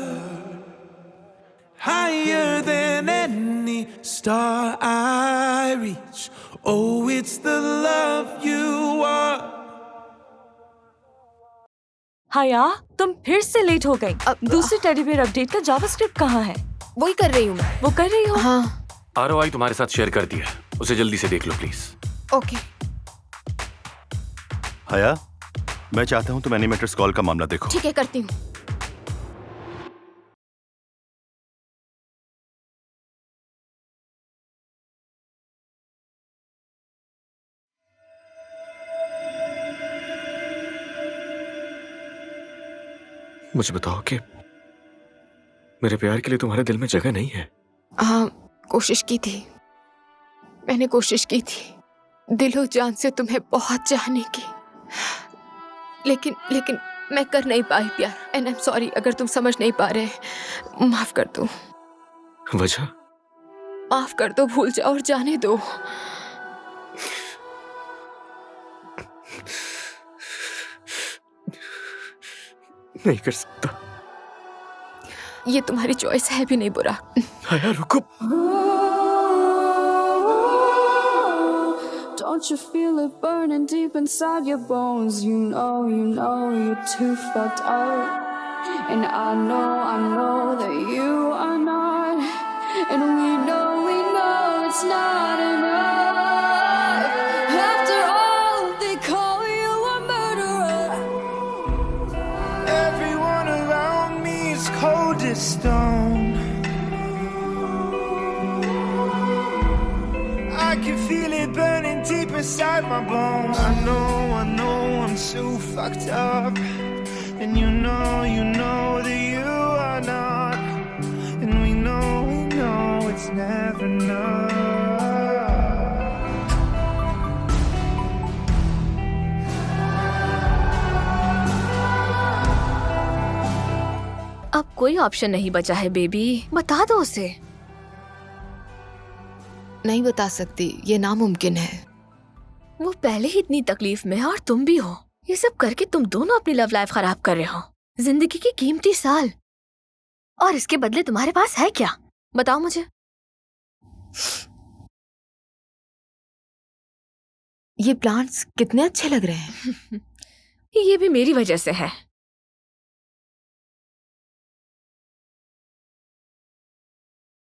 higher than any star I reach. Oh, it's the love you are. हया, तुम फिर से लेट हो गई। दूसरे टेडी बियर अपडेट का जावास्क्रिप्ट कहाँ है? वही कर रही हूँ मैं। वो कर रही हो? हाँ। ROI तुम्हारे साथ शेयर कर दिया, उसे जल्दी से देख लो प्लीज। ओके। हया, मैं चाहता हूँ तुम एनिमेटर्स कॉल का मामला देखो। ठीक है, करती हूँ। मुझे बताओ कि मेरे प्यार के लिए तुम्हारे दिल में जगह नहीं है? हाँ, कोशिश की थी। मैंने कोशिश की थी दिलो जान से तुम्हें बहुत चाहने की, लेकिन मैं कर नहीं पाई प्यार। एंड आई एम सॉरी अगर तुम समझ नहीं पा रहे। माफ कर दो। वजह? माफ कर दो, भूल जाओ और जाने दो। नहीं कर सकता। ये तुम्हारी चॉइस है भी नहीं बुरा। हया, रुको। Don't you feel it burning deep inside your bones? You know you're too fucked up. And I know that you are not. And we know it's not enough. After all, they call you a murderer. Everyone around me is cold as stone. I can feel it burning deep inside my bones. I know I'm too fucked up. And you know that you are not. And we know it's never enough. अब कोई ऑप्शन नहीं बचा है बेबी, बता दो उसे। नहीं बता सकती, ये नामुमकिन है। वो पहले ही इतनी तकलीफ में है और तुम भी हो। ये सब करके तुम दोनों अपनी लव लाइफ खराब कर रहे हो, जिंदगी की कीमती साल। और इसके बदले तुम्हारे पास है क्या? बताओ मुझे। ये प्लांट्स कितने अच्छे लग रहे हैं। ये भी मेरी वजह से है।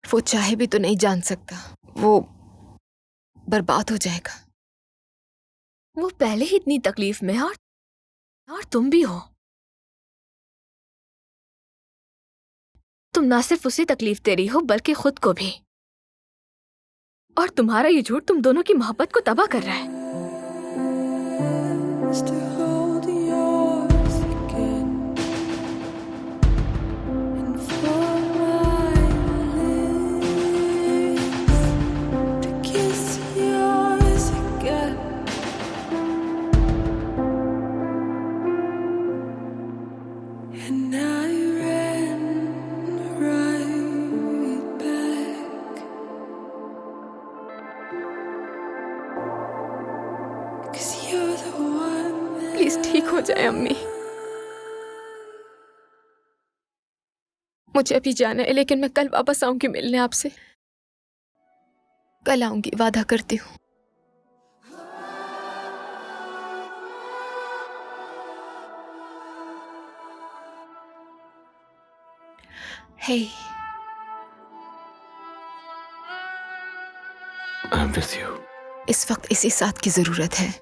वो चाहे भी तो नहीं जान सकता, वो बर्बाद हो जाएगा। वो पहले ही इतनी तकलीफ में है और तुम भी हो। तुम ना सिर्फ उसे तकलीफ दे रही हो बल्कि खुद को भी। और तुम्हारा ये झूठ तुम दोनों की मोहब्बत को तबाह कर रहा है। प्लीज ठीक हो जाए अम्मी। मुझे अभी जाना है, लेकिन मैं कल वापस आऊंगी मिलने आपसे। कल आऊंगी, वादा करती हूँ। Hey, I'm with you. इस वक्त इसी साथ की जरूरत है।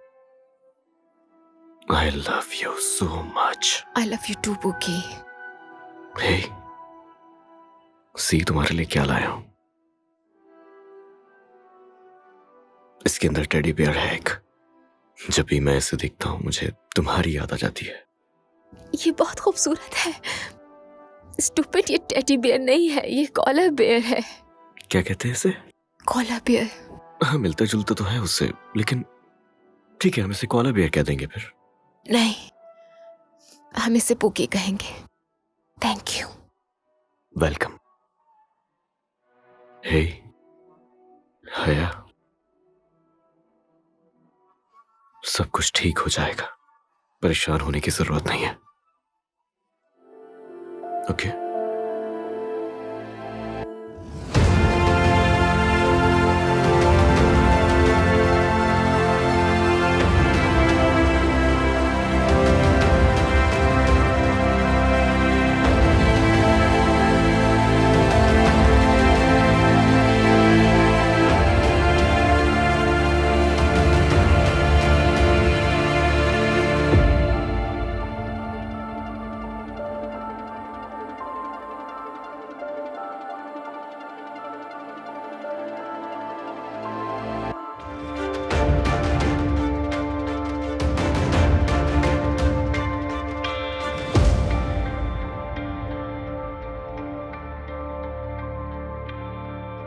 I love you so much. I love you too, Buki. Hey, सी तुम्हारे लिए क्या लाया हूं। इसके अंदर टेडी बियर है एक। जब भी मैं इसे देखता हूं मुझे तुम्हारी याद आ जाती है। ये बहुत खूबसूरत है। स्टूपिड, ये टेडी बियर नहीं है, ये कॉलर बियर है। क्या कहते हैं इसे? Koala bear. हाँ, मिलता जुलता तो है उससे, लेकिन ठीक है, हम इसे कॉलर बियर कह देंगे फिर। नहीं, हम इसे पुकी कहेंगे। Thank you. वेलकम। हे हया, सब कुछ ठीक हो जाएगा, परेशान होने की जरूरत नहीं है। ओके?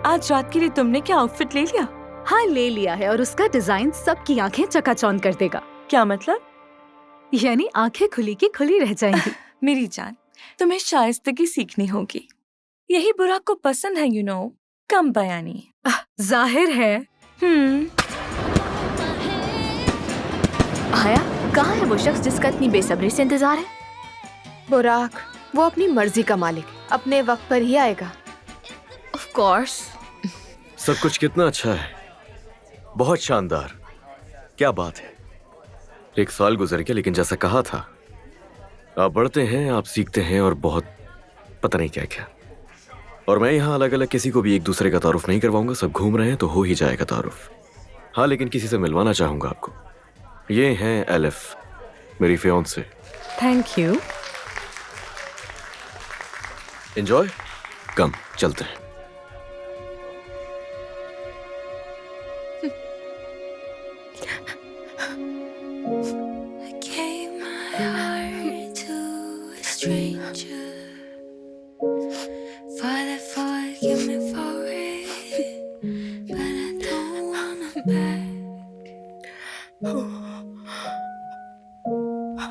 आज रात के लिए तुमने क्या आउटफिट ले लिया? हाँ, ले लिया है और उसका डिजाइन सबकी आंखें चकाचौंध कर देगा। क्या मतलब? यानी आंखें खुली की खुली रह जाएंगी। मेरी जान, तुम्हें शाइस्तगी सीखनी होगी। यही बुराक को पसंद है, यू नो, कम बयानी। जाहिर है। आया, कहाँ है वो शख्स जिसका इतनी बेसब्री से इंतजार है? बुराक, वो अपनी मर्जी का मालिक, अपने वक्त पर ही आएगा। Of course. सब कुछ कितना अच्छा है, बहुत शानदार। क्या बात है। एक साल गुजर गया, लेकिन जैसा कहा था, आप बढ़ते हैं, आप सीखते हैं और बहुत पता नहीं क्या क्या। और मैं यहाँ अलग अलग किसी को भी एक दूसरे का तारुफ नहीं करवाऊंगा। सब घूम रहे हैं तो हो ही जाएगा तारुफ। हाँ, लेकिन किसी से मिलवाना चाहूंगा आपको। ये हैं एलिफ, मेरी फियांसे। Thank you. एंजॉय। कम चलते हैं। I gave my heart to a stranger. Father, forgive me for it, but I don't wanna back.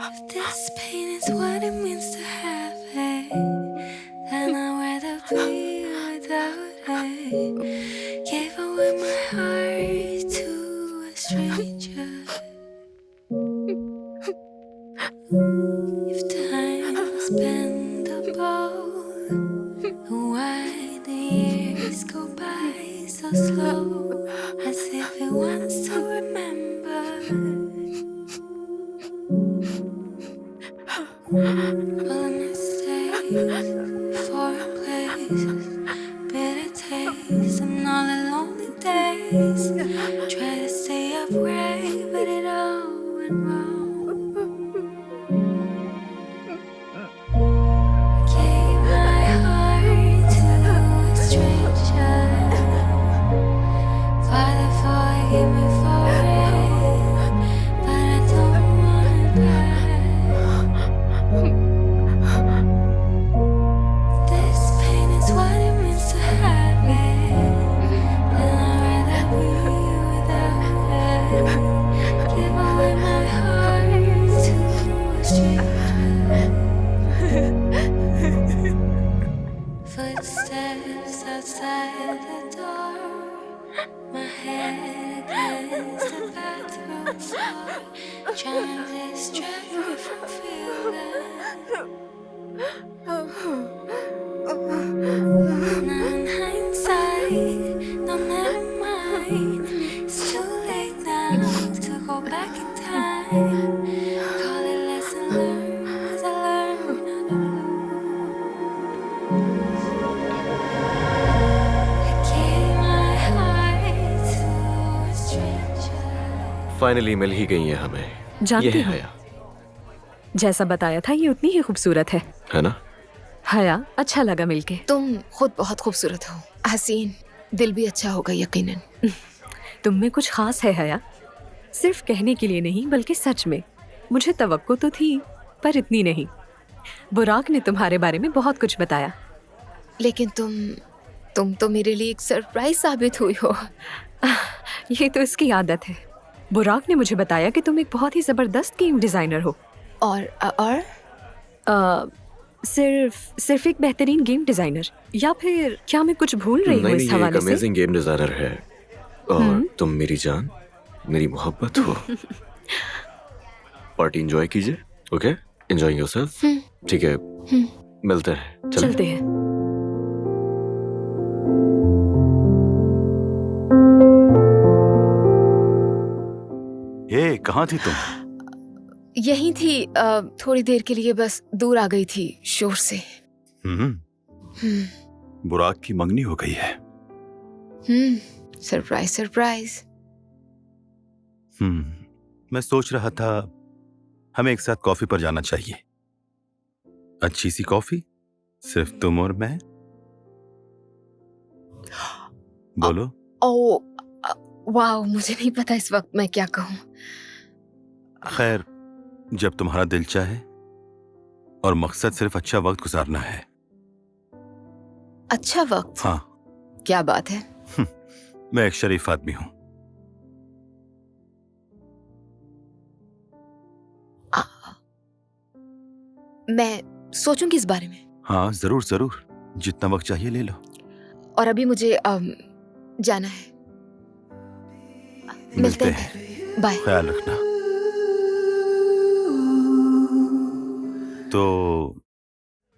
If this pain is what it means to have it, then I'd rather be without it. Gave away my If time's bendable, why the years go by so slow, as if it wants to remember. Pulling mistakes, foreign places, bitter taste, and all the lonely days. Try to stay upright, but it all went wrong. Gave my heart to a stranger. Father, forgive me for it, but I don't want it back. This pain is what it means to have it, and I'd rather be without it. Give away my heart to a stranger. Footsteps outside the door, my head against the bathroom floor, trying to distract me from feeling. Now in hindsight, no, never mind. It's too late now to go back in time. Call it lesson learned, 'cause I learned how to lose. I gave my heart to a stranger. Finally मिल ही गई है हमें। जानती ये है हूँ। हया, जैसा बताया था ये उतनी ही खूबसूरत है। है ना? हया, अच्छा लगा मिलके। तुम खुद बहुत खूबसूरत हो हसीन, दिल भी अच्छा होगा यकीनन। तुम में कुछ खास है हया, सिर्फ कहने के लिए नहीं बल्कि सच में। मुझे तवक्को तो थी पर इतनी नहीं। बुराक ने तुम्हारे बारे में बहुत कुछ बताया। लेकिन तुम तो मेरे लिए एक सरप्राइज साबित हुई हो। ये तो इसकी आदत है। बुराक ने मुझे बताया कि तुम एक बहुत ही जबरदस्त गेम डिजाइनर हो। और सिर्फ एक बेहतरीन गेम डिजाइनर, या फिर क्या मैं कुछ भूल रही हूँ नहीं इस नहीं, ये एक हवाले से? अमेजिंग गेम डिजाइनर है और तुम मेरी जान, मेरी मोहब्बत हो। पार्टी एंजॉय कीजिए, ओके? Enjoy yourself. ठीक है, मिलते हैं। चलते हैं। ए, कहाँ थी तुम? यही थी, थोड़ी देर के लिए बस दूर आ गई थी शोर से। बुराक की मंगनी हो गई है। Surprise surprise. मैं सोच रहा था हमें एक साथ कॉफी पर जाना चाहिए। अच्छी सी कॉफी, सिर्फ तुम और मैं। बोलो। वाह, मुझे नहीं पता इस वक्त मैं क्या कहूँ। खैर, जब तुम्हारा दिल चाहे और मकसद सिर्फ अच्छा वक्त गुजारना है। अच्छा वक्त? हाँ। क्या बात है। मैं एक शरीफ आदमी हूं। मैं सोचूंगी इस बारे में। हाँ, जरूर जरूर, जितना वक्त चाहिए ले लो। और अभी मुझे जाना है। मिलते हैं। बाय। ख्याल रखना। तो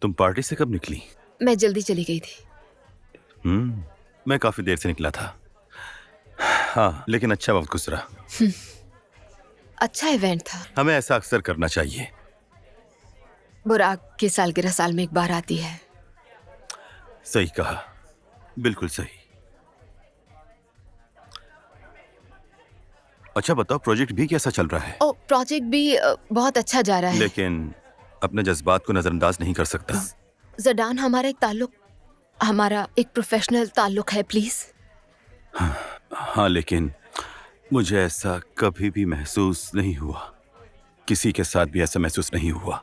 तुम पार्टी से कब निकली? मैं जल्दी चली गई थी। मैं काफी देर से निकला था। हाँ, लेकिन अच्छा वक्त गुजरा। अच्छा इवेंट था। हमें ऐसा अक्सर करना चाहिए। बुराक की सालगिरह साल में एक बार आती है। सही कहा, बिल्कुल सही। अच्छा बताओ, प्रोजेक्ट भी कैसा चल रहा है? प्रोजेक्ट भी बहुत अच्छा जा रहा है। लेकिन अपने जज्बात को नजरअंदाज नहीं कर सकता। जडान, हमारा एक प्रोफेशनल ताल्लुक है, प्लीज। हाँ, लेकिन मुझे ऐसा कभी भी महसूस नहीं हुआ। किसी के साथ भी ऐसा महसूस नहीं हुआ।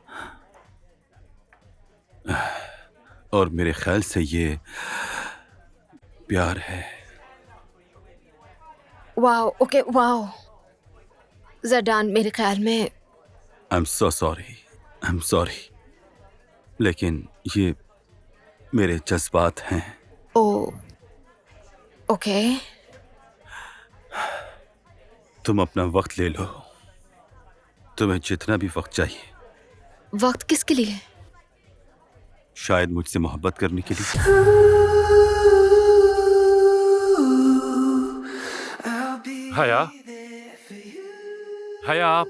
और मेरे ख्याल से ये प्यार है। Wow, okay, wow. जडान, मेरे ख्याल में आई एम सो सॉरी, लेकिन ये मेरे जज्बात हैं। ओके। तुम अपना वक्त ले लो। तुम्हें जितना भी वक्त चाहिए वक्त किसके लिए? शायद मुझसे मोहब्बत करने के लिए। हया, हया,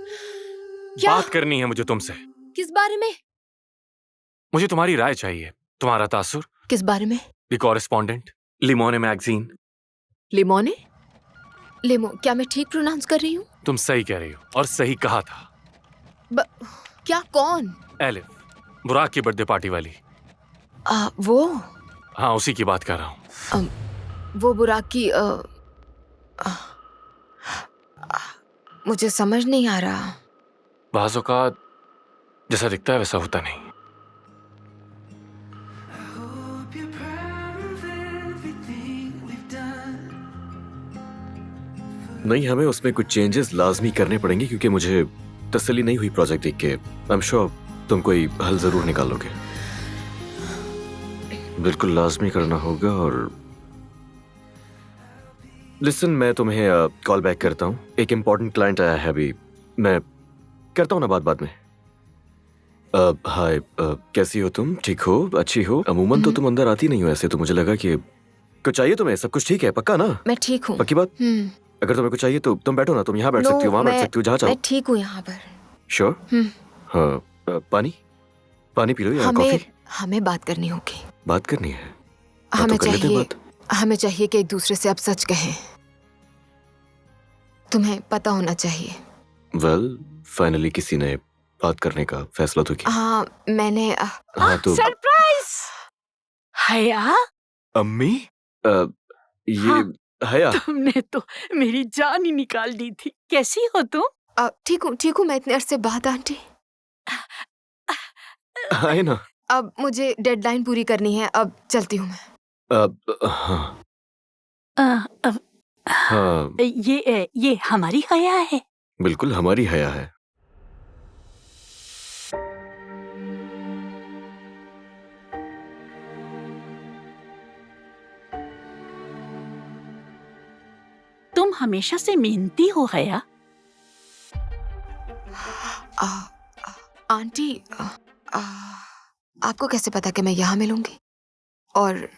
क्या? बात करनी है मुझे तुमसे। किस बारे में? मुझे तुम्हारी राय चाहिए, तुम्हारा तासुर। किस बारे में? द कॉरेस्पॉन्डेंट, लिमोने मैगजीन। लिमोने? लिमो, क्या मैं ठीक प्रोनाउंस कर रही हूँ? तुम सही कह रही हो और सही कहा था। क्या? कौन? एलिफ, बुराक की बर्थडे पार्टी वाली। वो? हाँ, उसी की बात कर रहा हूँ। वो बुराक की मुझे समझ नहीं आ रहा। बाज़ औक़ात जैसा दिखता है वैसा होता नहीं। नहीं, हमें उसमें कुछ चेंजेस लाजमी करने पड़ेंगे क्योंकि मुझे तसल्ली नहीं हुई प्रोजेक्ट देख के। आई एम श्योर तुम कोई हल जरूर निकालोगे। बिल्कुल लाजमी करना होगा। और लिसन, मैं तुम्हें कॉल बैक करता हूँ। एक इम्पोर्टेंट क्लाइंट आया है अभी। मैं करता हूँ ना बात में। हाय, कैसी हो तुम? ठीक हो? अच्छी हो? अमूमन तो तुम अंदर आती नहीं हो ऐसे, तो मुझे लगा कि कुछ चाहिए तुम्हें। सब कुछ ठीक है? पक्का ना? मैं ठीक हूँ। पक्की बात? अगर तुम्हें कुछ चाहिए तो तुम बैठो ना। तुम यहाँ बैठ सकती हो, वहाँ बैठ सकती हो, जहाँ चाहो। मैं ठीक हूँ यहाँ पर। श्योर? हाँ, पानी पी लो या कॉफी? हमें बात करनी होगी। बात करनी है? हमें चाहिए कि एक दूसरे से अब सच कहें। तुम्हें पता होना चाहिए। वेल, फाइनली किसी ने बात करने का फैसला तो किया। हाँ, मैंने हाँ तो सरप्राइज! हया, अम्मी, ये हया। तुमने तो मेरी जान ही निकाल दी थी। कैसी हो तुम? ठीक हूँ मैं इतने अरसे बाद। आंटी, आए ना। अब मुझे डेडलाइन पूरी करनी है। अब चलती हूँ मैं। हाँ हाँ, हाँ, ये हमारी हया है। बिल्कुल हमारी हया है। तुम हमेशा से मेहनती हो हया। आंटी, आपको कैसे पता कि मैं यहाँ मिलूंगी? और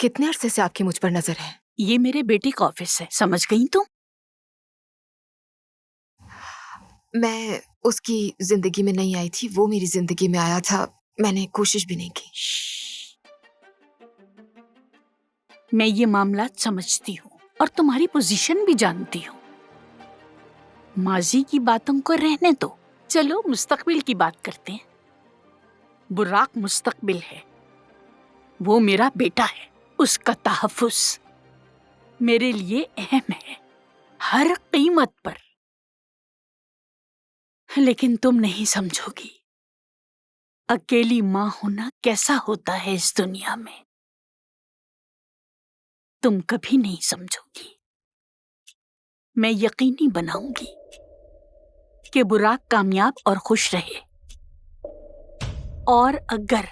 कितने अरसे से आपकी मुझ पर नजर है? ये मेरे बेटे का ऑफिस है, समझ गई तुम? मैं उसकी जिंदगी में नहीं आई थी, वो मेरी जिंदगी में आया था। मैंने कोशिश भी नहीं की। मैं ये मामला समझती हूँ और तुम्हारी पोजीशन भी जानती हूँ। माजी की बातों को रहने दो, चलो मुस्तकबिल की बात करते हैं। बुराक मुस्तकबिल है, वो मेरा बेटा है। उसका तहफ्फुज़ मेरे लिए अहम है, हर कीमत पर। लेकिन तुम नहीं समझोगी अकेली माँ होना कैसा होता है इस दुनिया में। तुम कभी नहीं समझोगी। मैं यकीनी बनाऊंगी कि बुराक कामयाब और खुश रहे। और अगर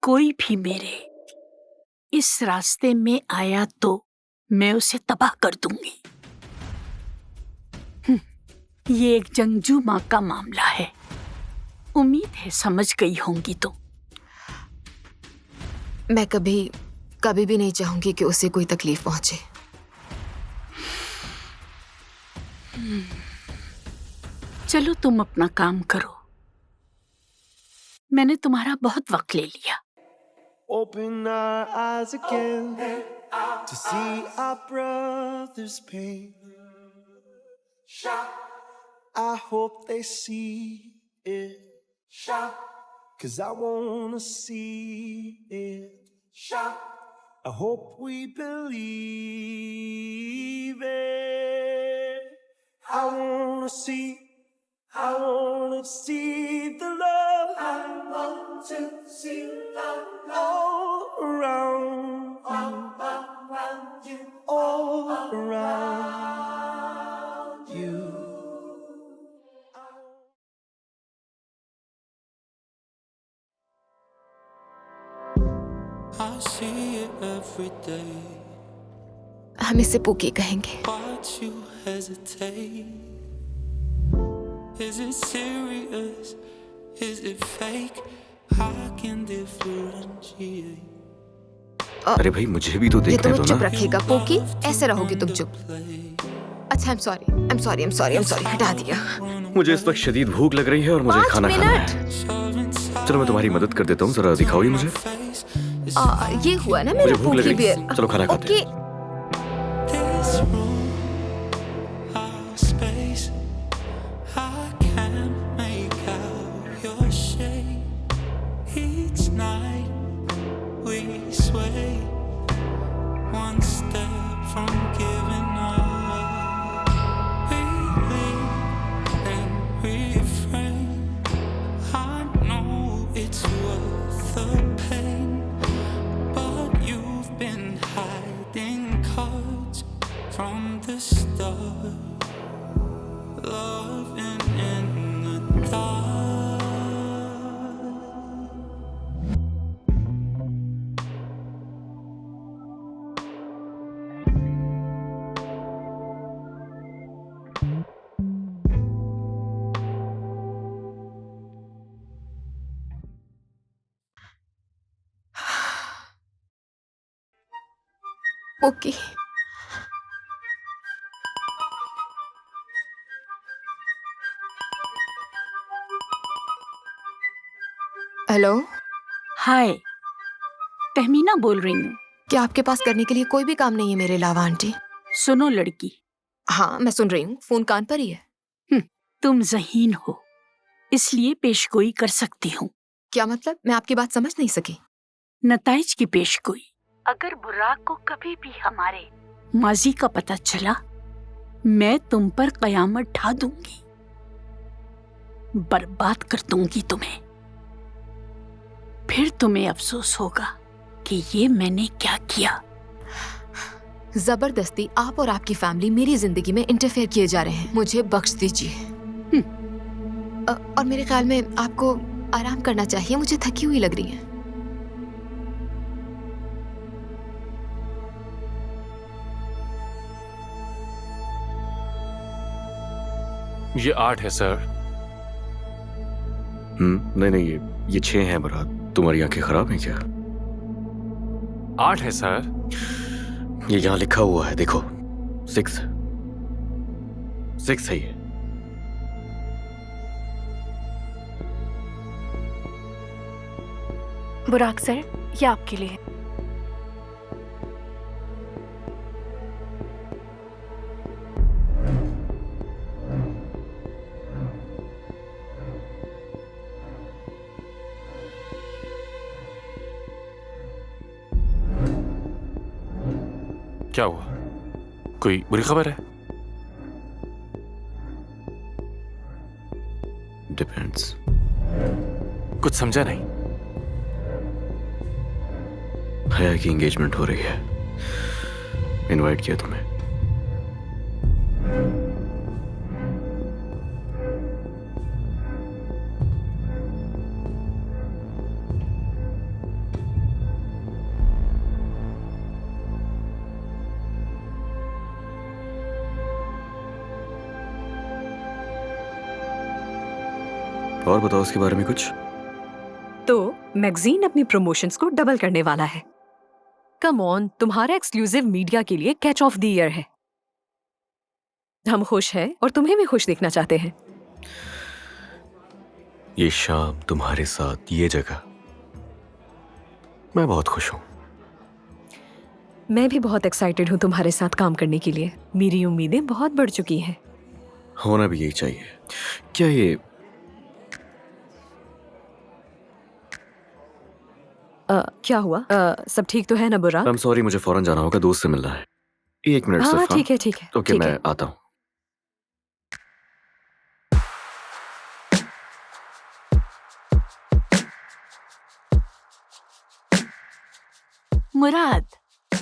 कोई भी मेरे इस रास्ते में आया तो मैं उसे तबाह कर दूंगी। ये एक जंगजू माँ का मामला है। उम्मीद है समझ गई होंगी तुम। मैं कभी भी नहीं चाहूंगी कि उसे कोई तकलीफ पहुंचे। चलो तुम अपना काम करो, मैंने तुम्हारा बहुत वक्त ले लिया। Open our eyes again to see our brother's pain. I hope they see it, 'cause I wanna see it. I hope we believe it. I wanna see the love. I want to see love all around you, all around you. I see it every day. हम इसे पुकी कहेंगे। Why'd you hesitate? Is it serious? Is it fake? I can differentiate. अरे भाई मुझे भी तो ये देखने तुम्हें दो चुप ना। रखेगा पोकी, ऐसे रहोगे तुम चुप। अच्छा आई एम सॉरी हटा दिया। मुझे इस वक्त शदीद भूख लग रही है और मुझे 5 खाना खाना है। मिनट। चलो मैं तुम्हारी मदद कर देता हूँ, जरा दिखाओ ये मुझे। ये हुआ ना मेरा मुझे भूख लग पोकी रही है। बियर। चलो खाना खाते हैं। This room, our space. I can't make out your shape. Each night we sway, one step from giving up. We lean and refrain. I know it's worth the pain, but you've been hiding cards from the start. Loving in the dark. पोकी हेलो, हाय, तहमीना बोल रही हूँ। क्या आपके पास करने के लिए कोई भी काम नहीं है मेरे अलावा आंटी? सुनो लड़की, हाँ मैं सुन रही हूँ, फोन कान पर ही है। तुम ज़हीन हो, इसलिए पेशगोई कर सकती हूँ। क्या मतलब? मैं आपकी बात समझ नहीं सकी। नताइज की पेशगोई। अगर बुराक को कभी भी हमारे माजी का पता चला, मैं तुम पर कयामत ढा दूंगी, बर्बाद कर दूंगी तुम्हें। फिर तुम्हें अफसोस होगा कि ये मैंने क्या किया। जबरदस्ती आप और आपकी फैमिली मेरी जिंदगी में इंटरफेयर किए जा रहे हैं, मुझे बख्श दीजिए। और मेरे ख्याल में आपको आराम करना चाहिए, मुझे थकी हुई लग रही है। ये 8 है सर। नहीं ये 6 है मुराद। तुम्हारी आंखें खराब हैं क्या? 8 है सर। ये यहाँ लिखा हुआ है, देखो 6 है ये। बुराक सर, ये आपके लिए। क्या हुआ? कोई बुरी खबर है? डिपेंड्स। कुछ समझा नहीं। हया की एंगेजमेंट हो रही है, इनवाइट किया तुम्हें। और बताओ उसके बारे में कुछ। तो मैगजीन अपनी प्रमोशंस को डबल करने वाला है। कम ऑन, तुम्हारा एक्सक्लूसिव मीडिया के लिए कैच ऑफ द ईयर है। हम खुश हैं और तुम्हें भी खुश देखना चाहते हैं। ये शाम तुम्हारे साथ, ये जगह, मैं बहुत खुश हूं। मैं भी बहुत एक्साइटेड हूँ तुम्हारे साथ काम करने के लिए। मेरी उम्मीदें बहुत बढ़ चुकी हैं। होना भी यही चाहिए। क्या ये क्या हुआ? सब ठीक तो है ना बुराक? I'm sorry, मुझे फौरन जाना होगा, दोस्त से मिलना है। 1 मिनट हाँ सिर्फ। ठीक है ठीक है। ओके, मैं आता हूँ। मुराद,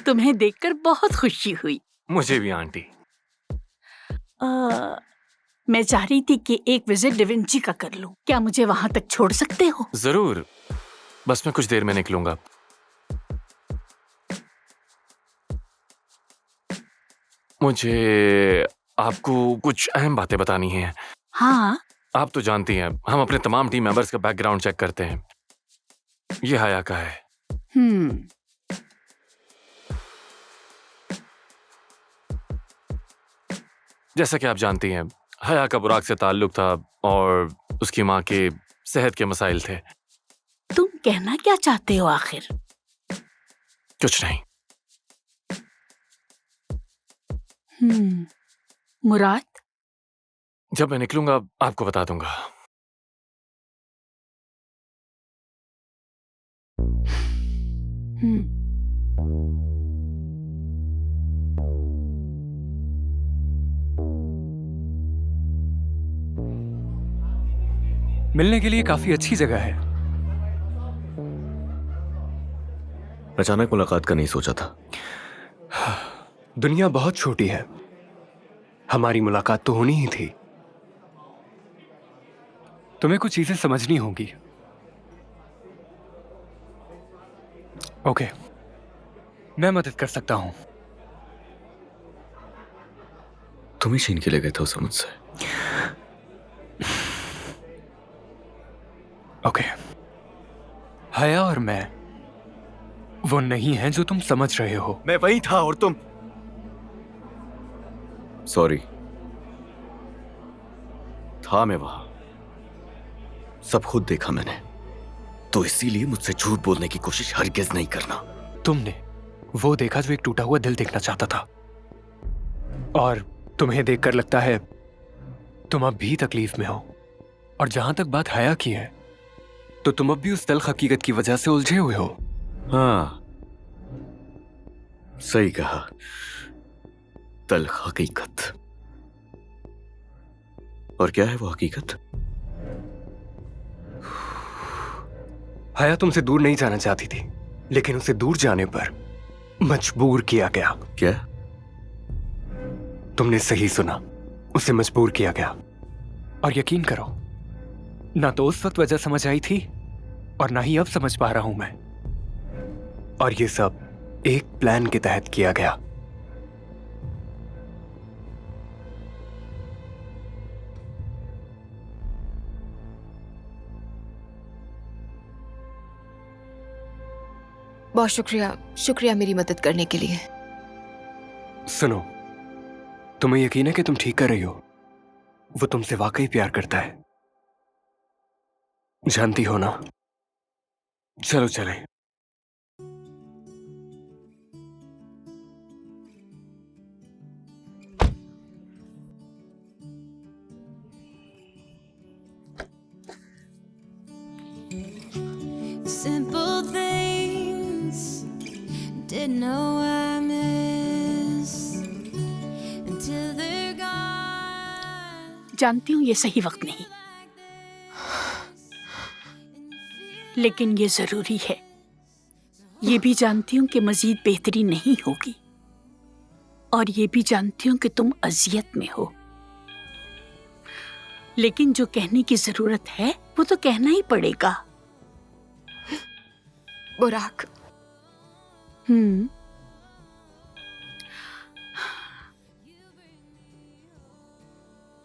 तुम्हें देखकर बहुत खुशी हुई। मुझे भी आंटी। मैं चाह रही थी कि एक विजिट डिविंची का कर लूं। क्या मुझे वहां तक छोड़ सकते हो? जरूर, बस मैं कुछ देर में निकलूंगा। मुझे आपको कुछ अहम बातें बतानी हैं। हाँ, आप तो जानती हैं, हम अपने तमाम टीम मेंबर्स का बैकग्राउंड चेक करते हैं। ये हया का है। जैसा कि आप जानती हैं, हया का बुराक से ताल्लुक था और उसकी माँ के सेहत के मसाइल थे। तुम कहना क्या चाहते हो आखिर? कुछ नहीं। मुराद, जब मैं निकलूंगा आपको बता दूंगा। मिलने के लिए काफी अच्छी जगह है। अचानक मुलाकात का नहीं सोचा था। दुनिया बहुत छोटी है, हमारी मुलाकात तो होनी ही थी। तुम्हें कुछ चीजें समझनी होंगी। ओके, मैं मदद कर सकता हूं। तुम ही छीन के ले गए थे उस मुझसे। ओके, हया और मैं वो नहीं है जो तुम समझ रहे हो। मैं वही था और तुम। सॉरी, था मैं वहां, सब खुद देखा मैंने, तो इसीलिए मुझसे झूठ बोलने की कोशिश हरगिज नहीं करना। तुमने वो देखा जो एक टूटा हुआ दिल देखना चाहता था, और तुम्हें देखकर लगता है तुम अब भी तकलीफ में हो। और जहां तक बात हया की है, तो तुम अब भी उस तल्ख हकीकत की वजह से उलझे हुए हो। हाँ, सही कहा, तल्ख हकीकत। और क्या है वो हकीकत? हया तुमसे दूर नहीं जाना चाहती थी, लेकिन उसे दूर जाने पर मजबूर किया गया। क्या? तुमने सही सुना, उसे मजबूर किया गया। और यकीन करो, ना तो उस वक्त वजह समझ आई थी और ना ही अब समझ पा रहा हूं मैं। और ये सब एक प्लान के तहत किया गया। बहुत शुक्रिया, शुक्रिया मेरी मदद करने के लिए। सुनो, तुम्हें यकीन है कि तुम ठीक कर रही हो? वो तुमसे वाकई प्यार करता है, जानती हो ना? चलो चलें। Simple things didn't know I miss until they're gone. जानती हूँ ये सही वक्त नहीं, लेकिन ये जरूरी है। ये भी जानती हूँ कि मजीद बेहतरी नहीं होगी, और ये भी जानती हूँ कि तुम अजियत में हो, लेकिन जो कहने की जरूरत है वो तो कहना ही पड़ेगा। बुराक।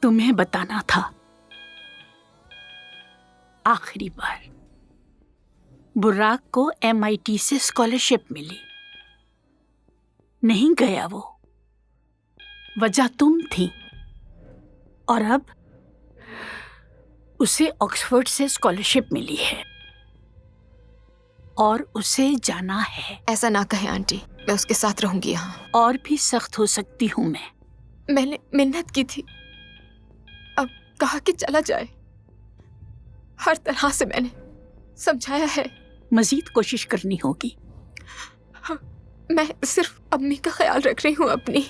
तुम्हें बताना था आखिरी बार। बुराक को MIT से स्कॉलरशिप मिली, नहीं गया वो, वजह तुम थी। और अब उसे ऑक्सफोर्ड से स्कॉलरशिप मिली है और उसे जाना है। ऐसा ना कहें आंटी, मैं उसके साथ रहूंगी यहाँ। और भी सख्त हो सकती हूँ मैं। मैंने मिन्नत की थी, अब कहा कि चला जाए। हर तरह से मैंने समझाया है। मजीद कोशिश करनी होगी। मैं सिर्फ अम्मी का ख्याल रख रही हूँ अपनी।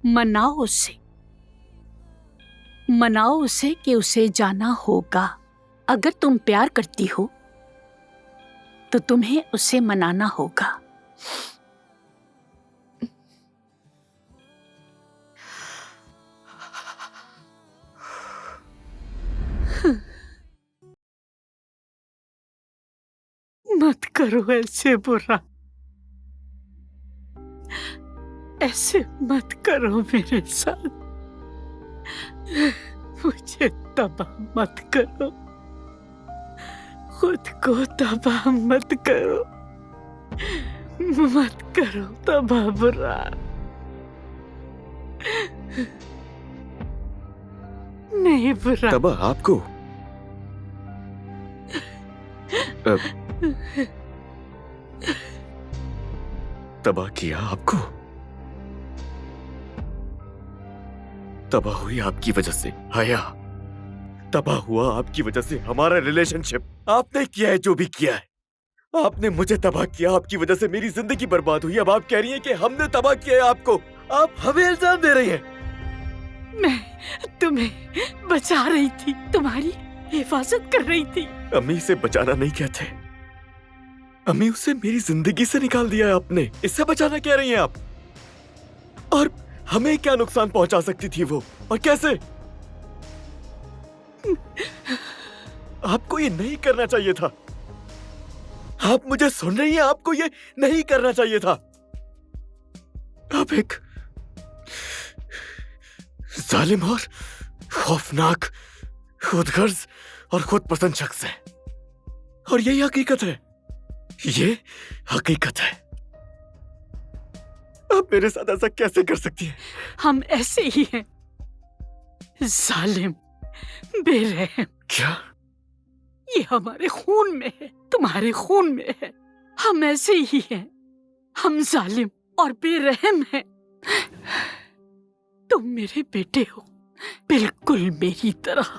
मनाओ उसे कि उसे जाना होगा। अगर तुम प्यार करती हो तो तुम्हें उसे मनाना होगा। मत करो ऐसे बुरा, ऐसे मत करो मेरे साथ। मुझे तबाह मत करो, खुद को तबाह मत करो, मत करो तबाह बुरा। नहीं बुरा। तबाह आपको? तबाह किया आपको? तबाह हुई आपकी वजह से हया, तबाह हुआ आपकी वजह से हमारा रिलेशनशिप। आपने किया है जो भी किया है, आपने मुझे तबाह किया, आपकी वजह से मेरी जिंदगी बर्बाद हुई। अब आप कह रही हैं कि हमने तबाह किया है आपको, आप हमें इल्जाम दे रही हैं। मैं तुम्हें बचा रही थी, तुम्हारी हिफाजत कर रही थी। अम्मी से बचाना नहीं कहते, अम्मी उसे मेरी जिंदगी से निकाल दिया है आपने, इससे बचाना कह रही हैं आप। और हमें क्या नुकसान पहुंचा सकती थी वो, और कैसे? आपको ये नहीं करना चाहिए था। आप मुझे सुन रही हैं? आपको ये नहीं करना चाहिए था। आप एक जालिम और खौफनाक, खुदगर्ज और खुद पसंद शख्स है, और यही हकीकत है, ये हकीकत है। आप मेरे साथ ऐसा कैसे कर सकती हैं? हम ऐसे ही हैं, जालिम, बेरहम। क्या? ये हमारे खून में है, तुम्हारे खून में है। हम ऐसे ही हैं, हम जालिम और बेरहम हैं। तुम मेरे बेटे हो, बिल्कुल मेरी तरह।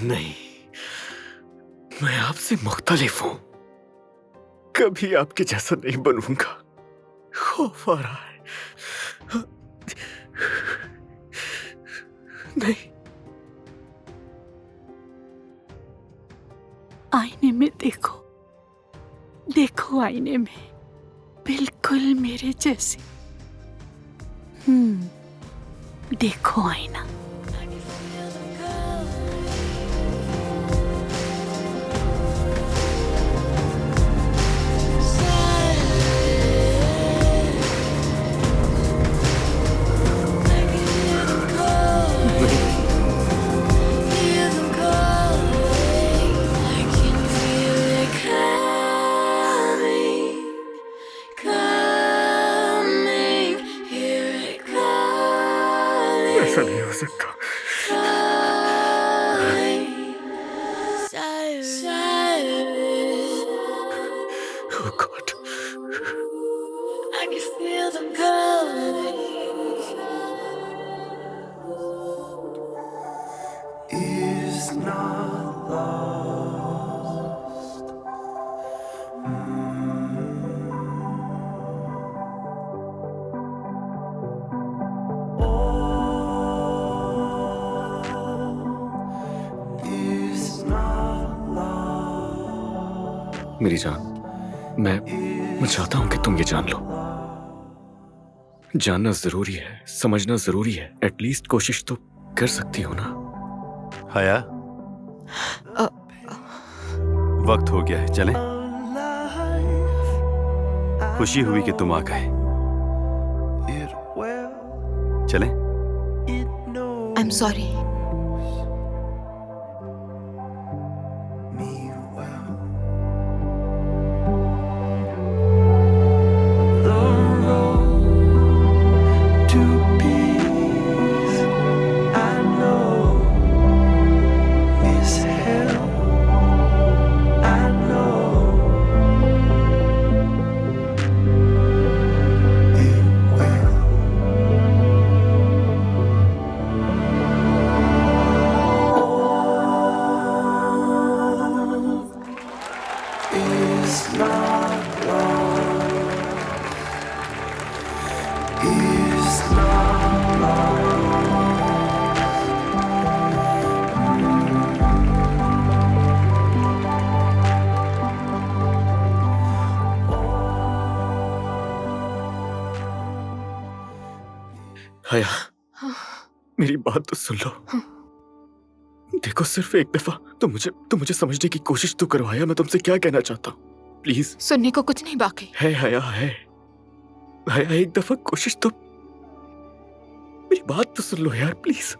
नहीं, मैं आपसे मुख्तलिफ हूं, कभी आपके जैसा नहीं बनूंगा। खौफ आ रहा है। नहीं। आईने में देखो, देखो आईने में, बिल्कुल मेरे जैसे। देखो आईना। ऐसा नहीं हो सकता। Oh God. I can feel them coming. It's not lost. It's not lost. मेरी जान, मैं चाहता हूं कि तुम ये जान लो। जानना जरूरी है, समझना जरूरी है। एटलीस्ट कोशिश तो कर सकती हो ना। हया, वक्त हो गया है, चलें? खुशी हुई कि तुम आ गए। चलें? I am sorry. हया, मेरी बात तो सुन लो। देखो, सिर्फ एक दफा तो मुझे समझने की कोशिश तो करो। हया, मैं तुमसे क्या कहना चाहता हूँ, प्लीज। सुनने को कुछ नहीं बाकी है हया, है हया, एक दफा कोशिश तो। मेरी बात तो सुन लो यार प्लीज।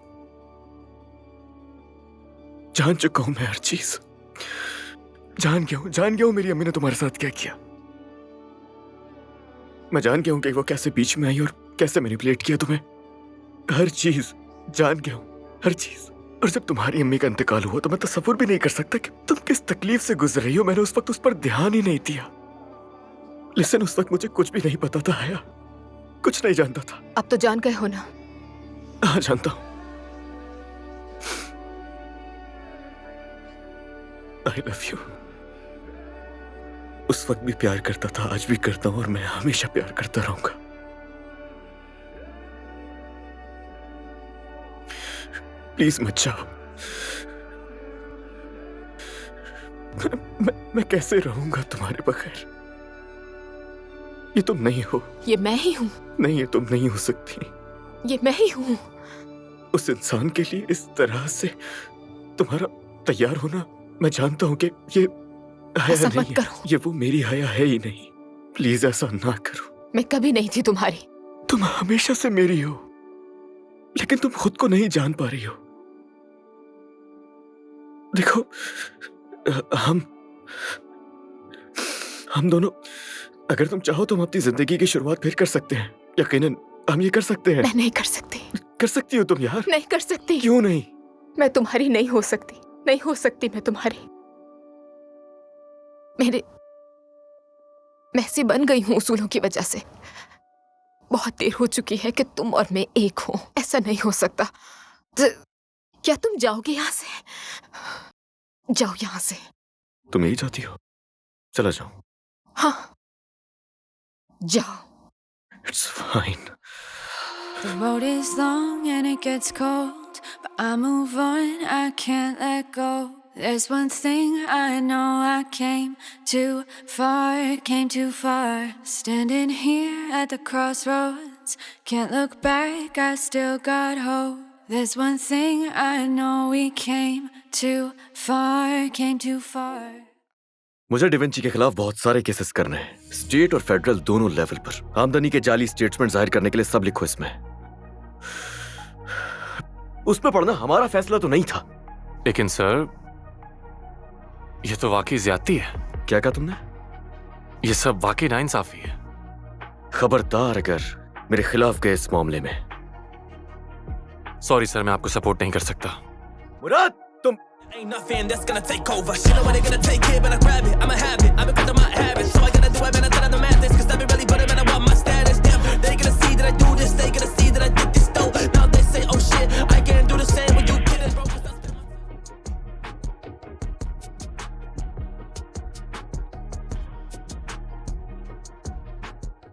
जान चुका हूं मैं हर चीज, जान गया हूं मेरी अम्मी ने तुम्हारे साथ क्या किया। मैं जान गया हूं कि वो कैसे बीच में आई और कैसे मैनिपुलेट किया तुम्हें। हर चीज जान गया हूं, हर चीज। और जब तुम्हारी अम्मी का इंतकाल हुआ तो मैं तसव्वुर भी नहीं कर सकता कि तुम किस तकलीफ से गुजर रही हो। मैंने उस वक्त उस पर ध्यान ही नहीं दिया। लेकिन उस वक्त मुझे कुछ भी नहीं पता था हया, कुछ नहीं जानता था। अब तो जान गए हो ना? हाँ जानता हूं। I love you. उस वक्त भी प्यार करता था, आज भी करता हूं और मैं हमेशा प्यार करता रहूंगा। प्लीज मत जाओ। मैं कैसे रहूंगा तुम्हारे बगैर? ये तुम नहीं हो। ये मैं ही हूँ। नहीं, ये तुम नहीं हो सकती। ये मैं ही हूँ। उस इंसान के लिए इस तरह से तुम्हारा तैयार होना, मैं जानता हूं कि ये हया ऐसा नहीं मत है। करो। ये वो मेरी हया है ही नहीं। प्लीज ऐसा ना करो। मैं कभी नहीं थी तुम्हारी। तुम हमेशा से मेरी हो, लेकिन तुम खुद को नहीं जान पा रही हो। देखो, हम दोनों, अगर तुम चाहो तो हम अपनी जिंदगी की शुरुआत फिर कर सकते हैं। यकीनन हम ये कर सकते हैं। मैं नहीं कर सकती। कर सकती हो तुम यार। नहीं कर सकती। क्यों नहीं? मैं तुम्हारी नहीं हो सकती, नहीं हो सकती मैं तुम्हारी। मैं ऐसी बन गई हूं उसूलों की वजह से। बहुत देर हो चुकी है कि तुम और मैं एक हो। ऐसा नहीं हो सकता। क्या तुम जाओगे यहां से? जाओ यहां से। तुम यही चाहती हो? चला जाओ। हाँ, जाओ। It's fine. The road is long and it gets cold, but I move on, I can't let go. There's one thing I know, I came too far. Standing here at the crossroads, can't look back, I still got hope. There's one thing I know, we came too far. मुझे डिवेंची के खिलाफ बहुत सारे केसेस करने हैं, स्टेट और फेडरल दोनों लेवल पर। आमदनी के जाली स्टेटमेंट जाहिर करने के लिए सब लिखो इसमें। उसमें पढ़ना हमारा फैसला तो नहीं था। लेकिन सर, ये तो वाकई ज्यादती है। क्या कहा तुमने? ये सब वाकई नाइंसाफी है। खबरदार अगर मेरे खिलाफ गए इस मामले में। सॉरी सर, मैं आपको सपोर्ट नहीं कर सकता। मुराद, तुम Ain't nothing that's gonna take over. Shit, know when they gonna take it, but I grab it. I'ma have it. I've been cutting my habits, so I gotta do it, man. I tell them the madness, 'cause I be really putting, man. I want my status. Damn, they gonna see that I do this. They gonna see that I did this though. Now they say, oh shit, I can't do the same when you get it, bro. 'Cause I spend my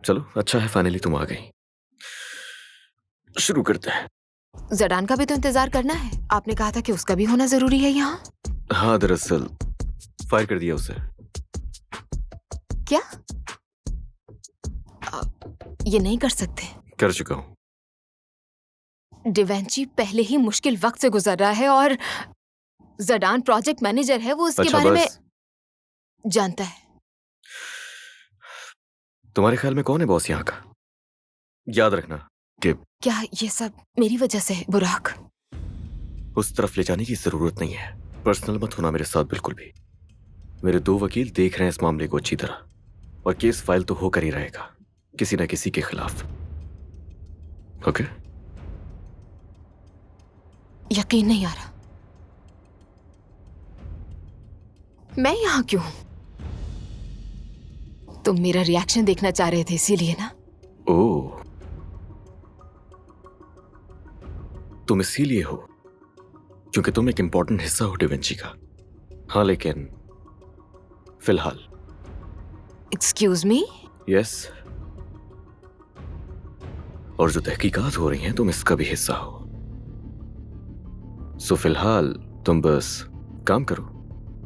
चलो, अच्छा है फाइनली तुम आ गई। शुरू करते हैं। जडान का भी तो इंतजार करना है। आपने कहा था कि उसका भी होना जरूरी है यहाँ। हाँ, दरअसल फायर कर दिया उसे। क्या? ये नहीं कर सकते। कर चुका हूँ। डिवेंची पहले ही मुश्किल वक्त से गुजर रहा है और जडान प्रोजेक्ट मैनेजर है, वो इसके अच्छा, बारे में बस। जानता है। तुम्हारे ख्याल में कौन है बॉस यहाँ का? याद रखना कि क्या ये सब मेरी वजह से है बुराक? उस तरफ ले जाने की जरूरत नहीं है। पर्सनल मत होना मेरे साथ बिल्कुल भी। मेरे 2 वकील देख रहे हैं इस मामले को अच्छी तरह, और केस फाइल तो होकर ही रहेगा किसी न किसी के खिलाफ। ओके? यकीन नहीं आ रहा। मैं यहाँ क्यों हूं? तुम मेरा रिएक्शन देखना चाह रहे थे इसीलिए ना? ओह, तुम इसीलिए हो क्योंकि तुम एक इंपॉर्टेंट हिस्सा हो डिवेंची का। हाँ, लेकिन फिलहाल। Excuse me? यस। और जो तहकीकात हो रही हैं तुम इसका भी हिस्सा हो। सो फिलहाल तुम बस काम करो,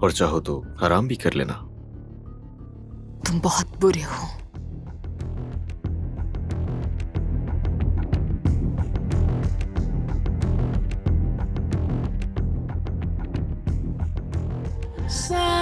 और चाहो तो आराम भी कर लेना। तुम बहुत बुरे हो। Sun